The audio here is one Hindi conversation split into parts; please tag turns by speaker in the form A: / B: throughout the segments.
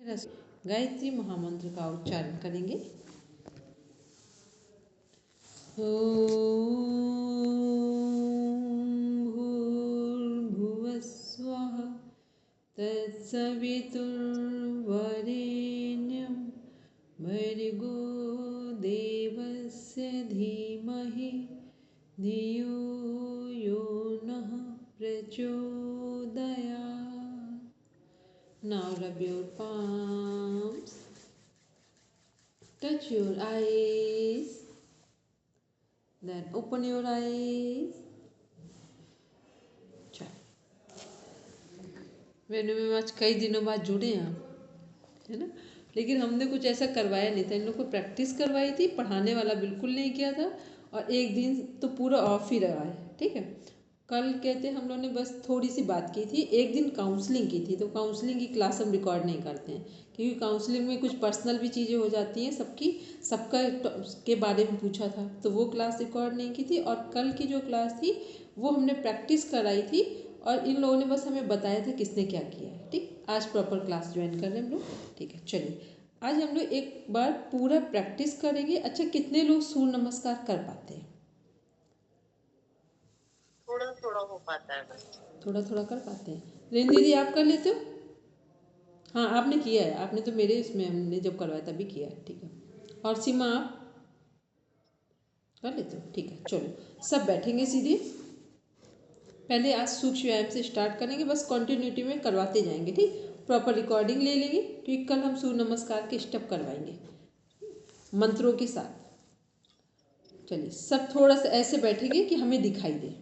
A: गायत्री महामंत्र का उच्चारण करेंगे। भूर्भुवः स्वः तत्सवितुर्वरेण्यं भर्गो देवस्य धीमहि धियो यो नः प्रचोदयात्। Now rub your palms, touch your eyes, then open your eyes. Venue में आज कई दिनों बाद जुड़े हैं आप, है ना। लेकिन हमने कुछ ऐसा करवाया नहीं था, इन लोग को प्रैक्टिस करवाई थी, पढ़ाने वाला बिल्कुल नहीं किया था, और एक दिन तो पूरा ऑफ ही रहा है। ठीक है, कल कहते हम लोगों ने बस थोड़ी सी बात की थी, एक दिन काउंसलिंग की थी। तो काउंसलिंग की क्लास हम रिकॉर्ड नहीं करते हैं, क्योंकि काउंसलिंग में कुछ पर्सनल भी चीज़ें हो जाती हैं, सबका के बारे में पूछा था, तो वो क्लास रिकॉर्ड नहीं की थी। और कल की जो क्लास थी वो हमने प्रैक्टिस कराई थी, और इन लोगों ने बस हमें बताया था किसने क्या किया है। ठीक, आज प्रॉपर क्लास ज्वाइन कर रहे हैं हम लोग। ठीक है, चलिए आज हम लोग एक बार पूरा प्रैक्टिस करेंगे। अच्छा, कितने लोग सूर्य नमस्कार कर पाते हैं?
B: थोड़ा थोड़ा हो पाता है बस।
A: थोड़ा थोड़ा कर पाते हैं। रेन दीदी आप कर लेते हो? हाँ, आपने किया है, आपने तो मेरे इसमें हमने जब करवाया तभी किया है। ठीक है, और सीमा आप कर लेते हो? ठीक है, चलो सब बैठेंगे सीधे। पहले आज सूक्ष्म व्यायाम से स्टार्ट करेंगे, बस कंटिन्यूटी में करवाते जाएंगे। ठीक, प्रॉपर रिकॉर्डिंग ले लेंगे, क्योंकि कल हम सूर्य नमस्कार के स्टेप करवाएंगे मंत्रों के साथ। चलिए सब थोड़ा सा ऐसे बैठेंगे कि हमें दिखाई दे।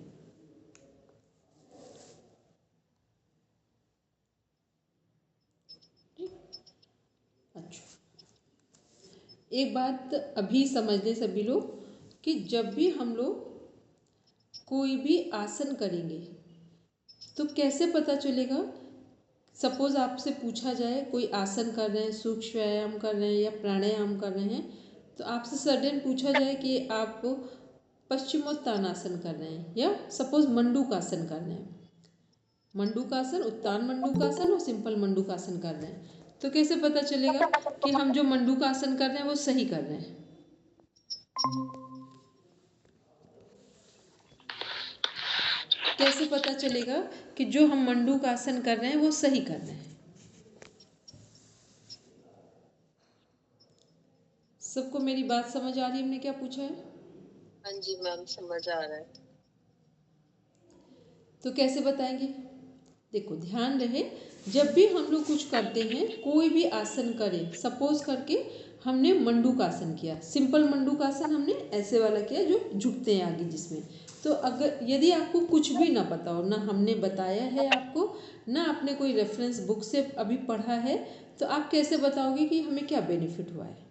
A: अच्छा, एक बात अभी समझ लें सभी लोग कि जब भी हम लोग कोई भी आसन करेंगे तो कैसे पता चलेगा। सपोज आपसे पूछा जाए कोई आसन कर रहे हैं, सूक्ष्म व्यायाम कर रहे हैं या प्राणायाम कर रहे हैं, तो आपसे सडन पूछा जाए कि आप पश्चिमोत्तानासन कर रहे हैं या सपोज मंडूकासन कर रहे हैं, मंडूकासन, उत्तान मंडूकासन और सिंपल मंडूकासन कर रहे हैं, तो कैसे पता चलेगा कि हम जो मंडूकासन कर रहे हैं वो सही कर रहे हैं? कैसे पता चलेगा कि जो हम मंडूकासन कर रहे हैं वो सही कर रहे हैं? सबको मेरी बात समझ आ रही है? हमने क्या पूछा है?
B: हाँ जी मैम, समझ आ रहा है।
A: तो कैसे बताएंगे? देखो ध्यान रहे, जब भी हम लोग कुछ करते हैं, कोई भी आसन करें, सपोज करके हमने मंडूकासन किया, सिंपल मंडूकासन हमने ऐसे वाला किया जो झुकते हैं आगे जिसमें, तो अगर यदि आपको कुछ भी ना पता हो, ना हमने बताया है आपको, ना आपने कोई रेफरेंस बुक से अभी पढ़ा है, तो आप कैसे बताओगे कि हमें क्या बेनिफिट हुआ है?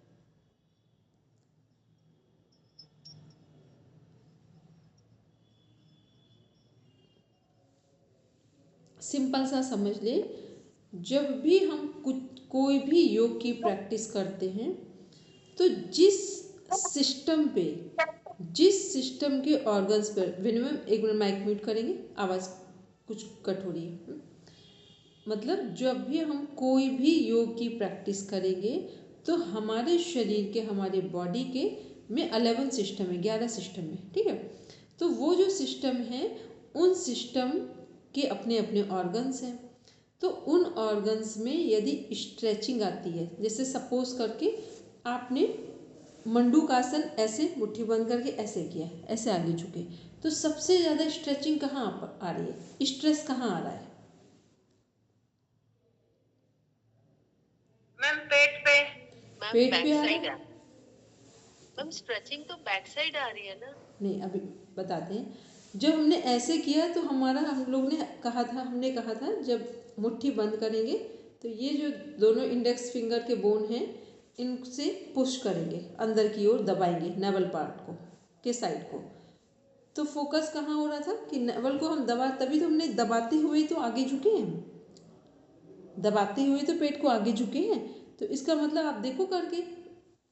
A: सिंपल सा समझ ले, जब भी हम कुछ कोई भी योग की प्रैक्टिस करते हैं, तो जिस सिस्टम के ऑर्गन्स पर, मिनिमम एक मिनट माइक म्यूट करेंगे, आवाज़ कुछ कट हो रही है। मतलब जब भी हम कोई भी योग की प्रैक्टिस करेंगे तो हमारे शरीर के, हमारे बॉडी के में 11 सिस्टम है, 11 सिस्टम है। ठीक है, तो वो जो सिस्टम है, उन सिस्टम के अपने अपने ऑर्गन्स हैं। तो उन ऑर्गन्स में यदि स्ट्रेचिंग आती है, जैसे सपोज करके आपने मंडूकासन ऐसे मुट्ठी बंद करके ऐसे किया, ऐसे आगे झुके, तो सबसे ज़्यादा स्ट्रेचिंग कहाँ आ रही है, स्ट्रेस कहाँ आ रहा है?
B: मैम पेट पे।
A: पेट पे आ रहा है?
B: मैम स्ट्रेचिंग तो बैक साइड आ रही है ना?
A: नहीं, अभी बताते हैं। जब हमने ऐसे किया तो हमारा, हम लोग ने कहा था, हमने कहा था जब मुट्ठी बंद करेंगे तो ये जो दोनों इंडेक्स फिंगर के बोन हैं, इनसे पुश करेंगे, अंदर की ओर दबाएंगे नेवल पार्ट को, के साइड को। तो फोकस कहाँ हो रहा था कि नेवल को हम दबा, तभी तो हमने दबाते हुए तो आगे झुके हैं, दबाते हुए तो पेट को आगे झुके हैं। तो इसका मतलब आप देखो करके,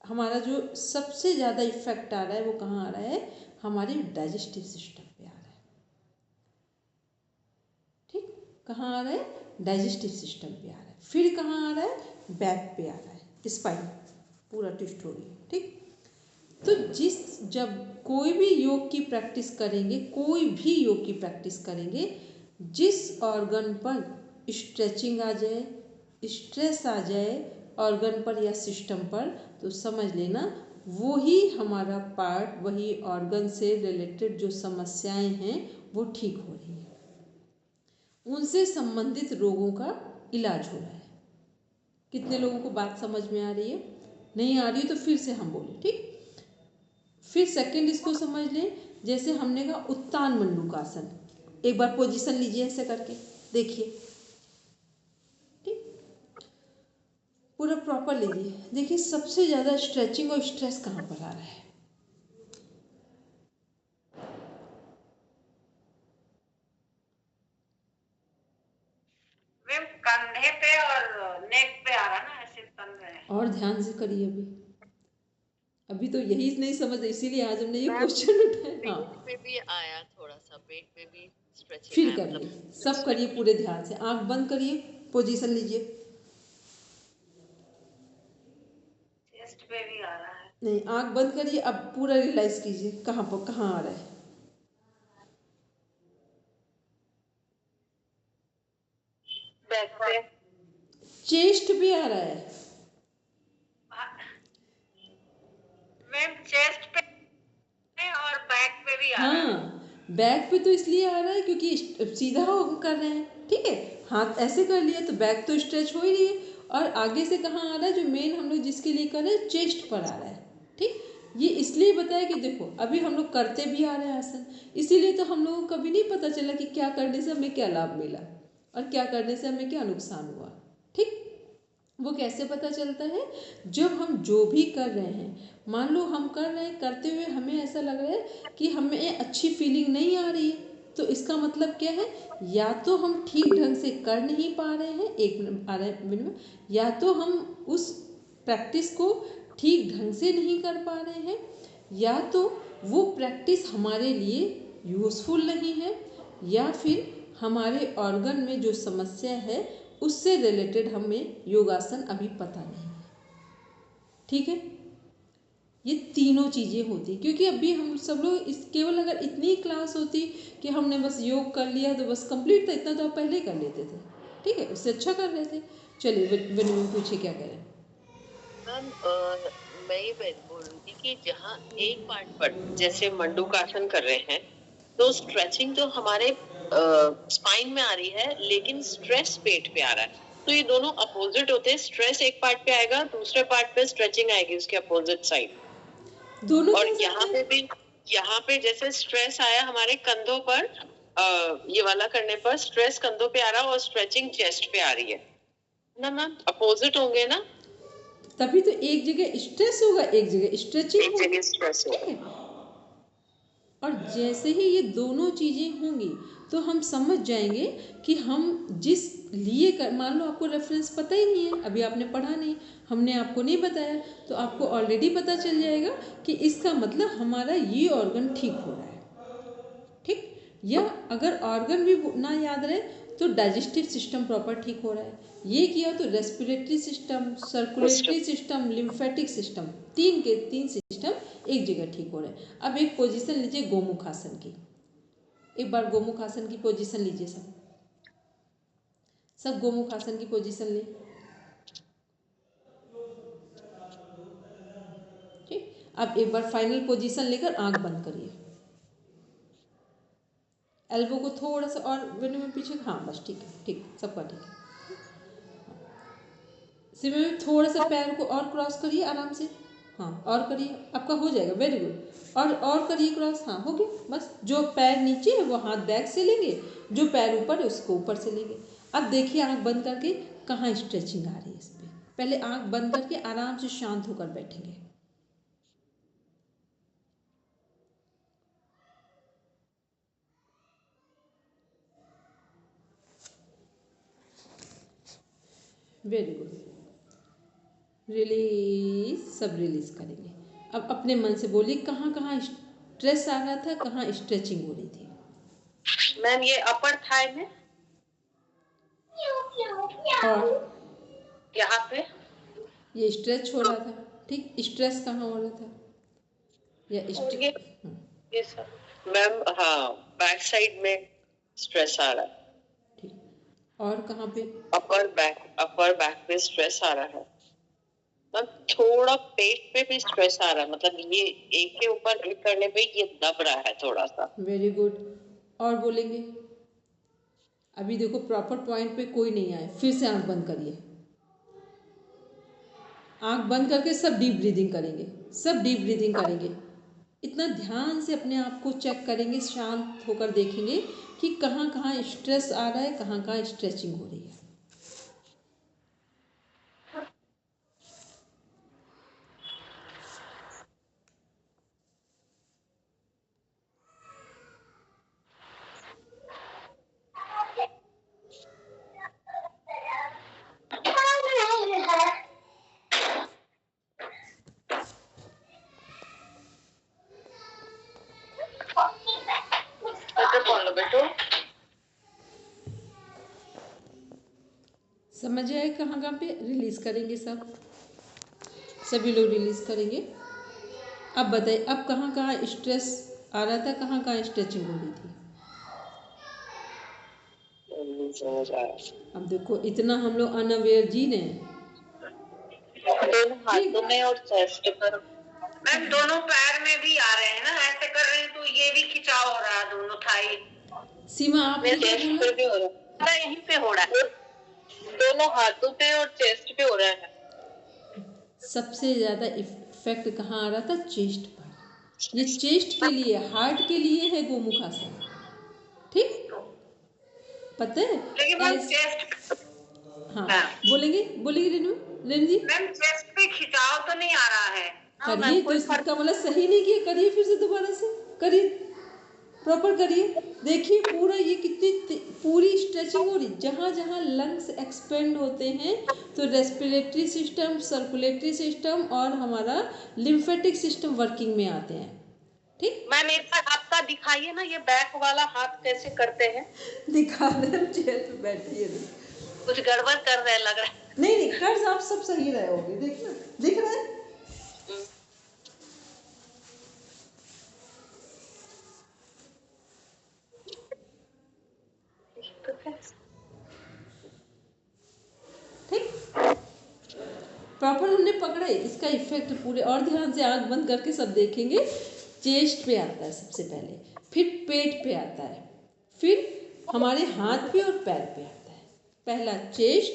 A: हमारा जो सबसे ज़्यादा इफेक्ट आ रहा है वो कहाँ आ रहा है, हमारे डाइजेस्टिव सिस्टम पे आ रहा है। ठीक, कहाँ आ रहा है, डाइजेस्टिव सिस्टम पे आ रहा है। फिर कहाँ आ रहा है, बैक पे आ रहा है, स्पाइन पूरा ट्विस्ट हो रही है। ठीक, तो जब कोई भी योग की प्रैक्टिस करेंगे, कोई भी योग की प्रैक्टिस करेंगे, जिस ऑर्गन पर स्ट्रेचिंग आ जाए, स्ट्रेस आ जाए ऑर्गन पर या सिस्टम पर, तो समझ लेना वो ही हमारा पार्ट, वही ऑर्गन से रिलेटेड जो समस्याएं हैं वो ठीक हो रही हैं, उनसे संबंधित रोगों का इलाज हो रहा है। कितने लोगों को बात समझ में आ रही है? नहीं आ रही है तो फिर से हम बोले। ठीक, फिर सेकंड इसको समझ लें, जैसे हमने कहा उत्तान मंडूकासन, एक बार पोजीशन लीजिए ऐसे करके देखिए। ठीक, पूरा प्रॉपर लीजिए, देखिए सबसे ज़्यादा स्ट्रेचिंग और स्ट्रेस कहाँ पर आ रहा है?
C: मैम कंधे पे और नेक पे आ रहा ना, ऐसे तन रहे।
A: और ध्यान से करिए, अभी तो यही नहीं समझ, इसीलिए आज हमने ये क्वेश्चन उठाया।
B: पेट
A: हाँ,
B: में भी आया, थोड़ा सा पेट में भी स्ट्रेचिंग
A: फिर
B: आया,
A: करिए,
B: मतलब
A: सब करिए पूरे ध्यान से, आंख बंद करिए, पोजीशन लीजिए।
C: चेस्ट पे भी आ रहा है।
A: नहीं, आंख बंद करिए, अब पूरा रियलाइज कीजिए कहाँ पर कहाँ आ रहा है।
C: बैक पे,
A: चेस्ट भी आ रहा है।
C: मैम चेस्ट पे और बैक पे भी आ रहा है।
A: हाँ, बैक पे तो इसलिए आ रहा है क्योंकि सीधा हो कर रहे हैं। ठीक है, हाथ ऐसे कर लिया तो बैक तो स्ट्रेच हो ही रही है, और आगे से कहाँ आ रहा है, जो मेन हम लोग जिसके लिए कर रहे हैं, चेस्ट पर आ रहा है। ठीक, ये इसलिए बताया कि देखो अभी हम लोग करते भी आ रहे हैं आसन, इसीलिए तो हम लोगों को कभी नहीं पता चला कि क्या करने से हमें क्या लाभ मिला और क्या करने से हमें क्या नुकसान हुआ। ठीक, वो कैसे पता चलता है, जब हम जो भी कर रहे हैं, मान लो हम कर रहे हैं, करते हुए हमें ऐसा लग रहा है कि हमें अच्छी फीलिंग नहीं आ रही है, तो इसका मतलब क्या है, या तो हम ठीक ढंग से कर नहीं पा रहे हैं, एक मिनट में, या तो हम उस प्रैक्टिस को ठीक ढंग से नहीं कर पा रहे हैं, या तो वो प्रैक्टिस हमारे लिए यूज़फुल नहीं है, या फिर हमारे ऑर्गन में जो समस्या है उससे रिलेटेड हमें योगासन अभी पता नहीं है। ठीक है, ये तीनों चीज़ें होती, क्योंकि अभी हम सब लोग इस केवल अगर इतनी क्लास होती कि हमने बस योग कर लिया तो बस कंप्लीट था, इतना तो आप पहले कर लेते थे। ठीक है, उससे अच्छा कर रहे थे। चलिए वेन्यू पूछिए क्या करें।
B: मैम मैं ये बोल रही थी कि जहाँ एक पार्ट पर जैसे मंडूकासन कर रहे हैं, तो स्ट्रेचिंग तो हमारे स्पाइन में आ रही है, लेकिन स्ट्रेस पेट पे आ रहा है, तो ये दोनों अपोजिट होते हैं। स्ट्रेस एक पार्ट पे आएगा, दूसरे पार्ट पे स्ट्रेचिंग आएगी उसके अपोजिट साइड।
A: दोनों
B: और
A: कैसे
B: यहाँ
A: आते
B: पे
A: हैं?
B: भी, यहाँ पे जैसे स्ट्रेस आया हमारे कंधों पर, ये वाला करने पर स्ट्रेस कंधों पे आ रहा है और स्ट्रेचिंग चेस्ट पे आ रही है ना मैम, अपोजिट होंगे ना?
A: तभी तो एक जगह स्ट्रेस होगा, एक जगह स्ट्रेचिंग
B: एक
A: होगी।
B: जगह स्ट्रेस
A: ठीक
B: होगा।
A: है, और जैसे ही ये दोनों चीज़ें होंगी तो हम समझ जाएंगे कि हम जिस लिए कर, मान लो आपको रेफरेंस पता ही नहीं है, अभी आपने पढ़ा नहीं, हमने आपको नहीं बताया, तो आपको ऑलरेडी पता चल जाएगा कि इसका मतलब हमारा ये ऑर्गन ठीक हो रहा है। ठीक, या अगर ऑर्गन भी ना याद रहे तो डाइजेस्टिव सिस्टम प्रॉपर ठीक हो रहा है, ये किया तो respiratory system, circulatory system, lymphatic system, तीन सिस्टम एक जगह ठीक हो रहे हैं। अब एक पोजीशन लीजिए गोमुख आसन की, एक बार गोमुख आसन की पोजीशन लीजिए, सब गोमुख आसन की पोजीशन लें। ठीक, अब एक बार फाइनल पोजीशन लेकर आंख बंद करिए, एल्बो को थोड़ा सा और वेन्यू में पीछे, हाँ बस ठीक है, ठीक, सबका ठीक है। सिर में थोड़ा सा पैर को और क्रॉस करिए आराम से, हाँ और करिए, आपका हो जाएगा, वेरी गुड। और करिए क्रॉस, हाँ हो गया। बस जो पैर नीचे है वो हाथ बैक से लेंगे, जो पैर ऊपर है उसको ऊपर से लेंगे। अब देखिए आंख बंद करके कहाँ स्ट्रेचिंग आ रही है इस पर। पहले आंख बंद करके आराम से शांत होकर बैठेंगे। वेरी गुड, रिलीज, सब रिलीज करेंगे। अब अपने मन से बोलिए कहाँ कहाँ स्ट्रेस आ रहा था, कहाँ स्ट्रेचिंग हो रही थी।
C: मैम ये अपर थाई में
A: और
C: यहाँ पे
A: ये स्ट्रेच हो रहा था, ठीक। स्ट्रेस कहाँ हो रहा था, या
B: और ये सब मैम, हाँ, बैक साइड में स्ट्रेस आ रहा है।
A: ठीक। और कहाँ पे?
B: अपर बैक पे स्ट्रेस आ रहा है मैम। थोड़ा पेट पे भी स्ट्रेस आ रहा है, मतलब ये एक के ऊपर एक करने पे ये दब रहा है थोड़ा सा।
A: Very good. और बोलेंगे? अभी देखो प्रॉपर पॉइंट पे कोई नहीं आए, फिर से आंख बंद करिए। आंख बंद करके सब डीप ब्रीदिंग करेंगे, सब डीप ब्रीदिंग करेंगे। इतना ध्यान से अपने आप को चेक करेंगे, शांत होकर देखेंगे कि कहाँ कहाँ स्ट्रेस आ रहा है, कहाँ कहाँ स्ट्रेचिंग हो रही है। समझ आए कहाँ कहाँ पे रिलीज करेंगे, सब सभी लोग रिलीज करेंगे। अब बताइए, अब कहाँ कहाँ स्ट्रेस आ रहा था, कहाँ कहाँ स्ट्रेचिंग हो रही थी?
B: समझ आया।
A: अब देखो इतना हम लोग अनअवेयर जी रहे हैं,
B: दोनों हाथों में और चेस्ट पर।
C: मैम दोनों पैर में भी आ रहे हैं ना, ऐसे कर रहे हैं तो ये भी खिंचाव हो रहा है, दोनों थाई।
A: सीमा आपने क्या
B: चेस्ट
A: बोला?
B: पे भी हो रहा है, यहीं पे हो रहा है, दोनों हाथों पे और चेस्ट पे हो रहा है।
A: सबसे ज़्यादा इफेक्ट कहाँ आ रहा था? चेस्ट पर। ये चेस्ट के लिए, हार्ट के लिए है गोमुख आसन, ठीक। पता है?
C: लेकिन मैम चेस्ट,
A: हाँ, बोलेंगे बोलेंगे रेनू, रेनू जी
C: मैम चेस्ट पे खिंचाव तो नहीं आ रहा है।
A: करिए, तो इसका मतलब सही नहीं किया, करिए फिर से दोबारा से करिए, प्रॉपर करिए। देखिए पूरा ये कितनी पूरी स्ट्रेचिंग हो रही, जहाँ जहाँ लंग्स एक्सपेंड होते हैं तो रेस्पिरेटरी सिस्टम, सर्कुलेटरी सिस्टम और हमारा लिम्फेटिक सिस्टम वर्किंग में आते हैं, ठीक।
B: मैम एक बार आपका दिखाइए ना, ये बैक वाला हाथ कैसे करते हैं।
A: दिखा दे, चेयर पे बैठिए।
B: कुछ गड़बड़ कर रहे लग रहा है।
A: नहीं नहीं, कर्ज आप सब सही रहे होगे, देखना दिख रहा है। ठीक, प्रॉपर हमने पकड़े, इसका इफेक्ट पूरे। और ध्यान से आंख बंद करके सब देखेंगे। चेस्ट पे आता है सबसे पहले, फिर पेट पे आता है, फिर हमारे हाथ पे और पैर पे आता है। पहला चेस्ट,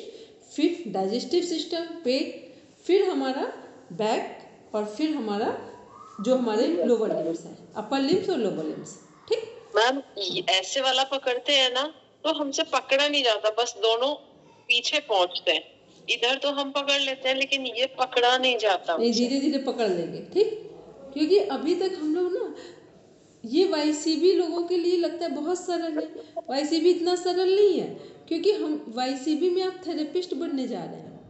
A: फिर डाइजेस्टिव सिस्टम, पेट, फिर हमारा बैक, और फिर हमारा जो हमारे लोअर लिम्स है, अपर लिम्स और लोअर लिम्स, ठीक।
B: मैम ऐसे वाला पकड़ते हैं ना तो हमसे पकड़ा नहीं जाता, बस दोनों पीछे पहुंचते हैं। इधर तो हम पकड़ लेते हैं लेकिन ये पकड़ा नहीं जाता।
A: नहीं, धीरे धीरे पकड़ लेंगे, ठीक। क्योंकि अभी तक हम लोग ना, ये वाईसीबी लोगों के लिए लगता है बहुत सरल है, वाईसीबी इतना सरल नहीं है। क्योंकि हम वाईसीबी में आप थेरेपिस्ट बनने जा रहे हैं,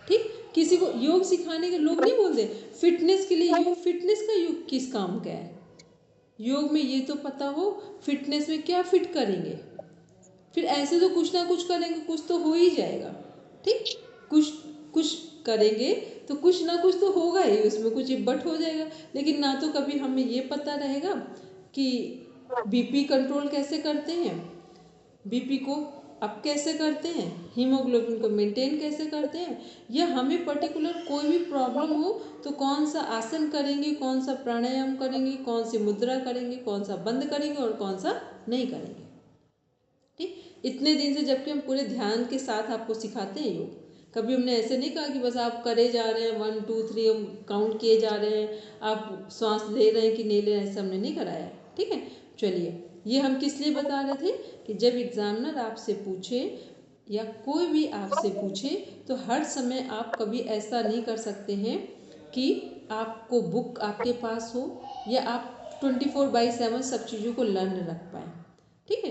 A: ठीक। किसी को योग सिखाने के लोग नहीं बोलते फिटनेस के लिए योग, फिटनेस का योग किस काम का है? योग में ये तो पता हो फिटनेस में क्या फिट करेंगे, फिर ऐसे तो कुछ ना कुछ करेंगे, कुछ तो हो ही जाएगा, ठीक। कुछ कुछ करेंगे तो कुछ ना कुछ तो होगा ही, उसमें कुछ इब्बट हो जाएगा। लेकिन ना तो कभी हमें ये पता रहेगा कि बीपी कंट्रोल कैसे करते हैं, बीपी को अप कैसे करते हैं, हीमोग्लोबिन को मेंटेन कैसे करते हैं, या हमें पर्टिकुलर कोई भी प्रॉब्लम हो तो कौन सा आसन करेंगे, कौन सा प्राणायाम करेंगे, कौन सी मुद्रा करेंगे, कौन सा बंद करेंगे और कौन सा नहीं करेंगे, ठीक। इतने दिन से जबकि हम पूरे ध्यान के साथ आपको सिखाते हैं योग, कभी हमने ऐसे नहीं कहा कि बस आप करे जा रहे हैं 1 2 3 हम काउंट किए जा रहे हैं, आप श्वास ले रहे हैं कि नहीं ले रहे हैं, ऐसा हमने नहीं कराया, ठीक है। चलिए, ये हम किस लिए बता रहे थे कि जब एग्जामिनर आपसे पूछे या कोई भी आपसे पूछे तो हर समय आप कभी ऐसा नहीं कर सकते हैं कि आपको बुक आपके पास हो या आप 24/7 सब चीज़ों को लर्न रख पाएँ, ठीक है।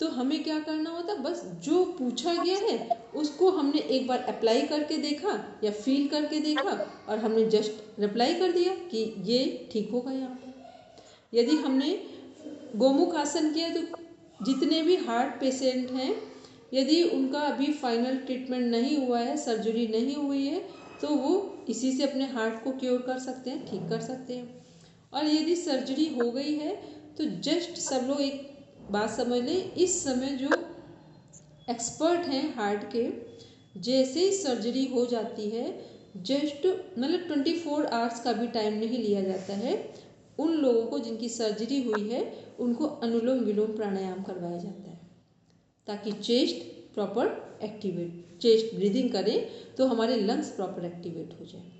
A: तो हमें क्या करना होता, बस जो पूछा गया है उसको हमने एक बार अप्लाई करके देखा या फील करके देखा और हमने जस्ट रिप्लाई कर दिया कि ये ठीक होगा यहाँ पर। यदि हमने गोमुख आसन किया तो जितने भी हार्ट पेशेंट हैं यदि उनका अभी फाइनल ट्रीटमेंट नहीं हुआ है, सर्जरी नहीं हुई है, तो वो इसी से अपने हार्ट को क्योर कर सकते हैं, ठीक कर सकते हैं। और यदि सर्जरी हो गई है तो जस्ट सब लोग एक बात समझ लें, इस समय जो एक्सपर्ट हैं हार्ट के, जैसे ही सर्जरी हो जाती है जस्ट मतलब 24 आवर्स का भी टाइम नहीं लिया जाता है। उन लोगों को जिनकी सर्जरी हुई है उनको अनुलोम विलोम प्राणायाम करवाया जाता है ताकि chest proper activate, chest breathing करें तो हमारे लंग्स प्रॉपर एक्टिवेट हो जाए,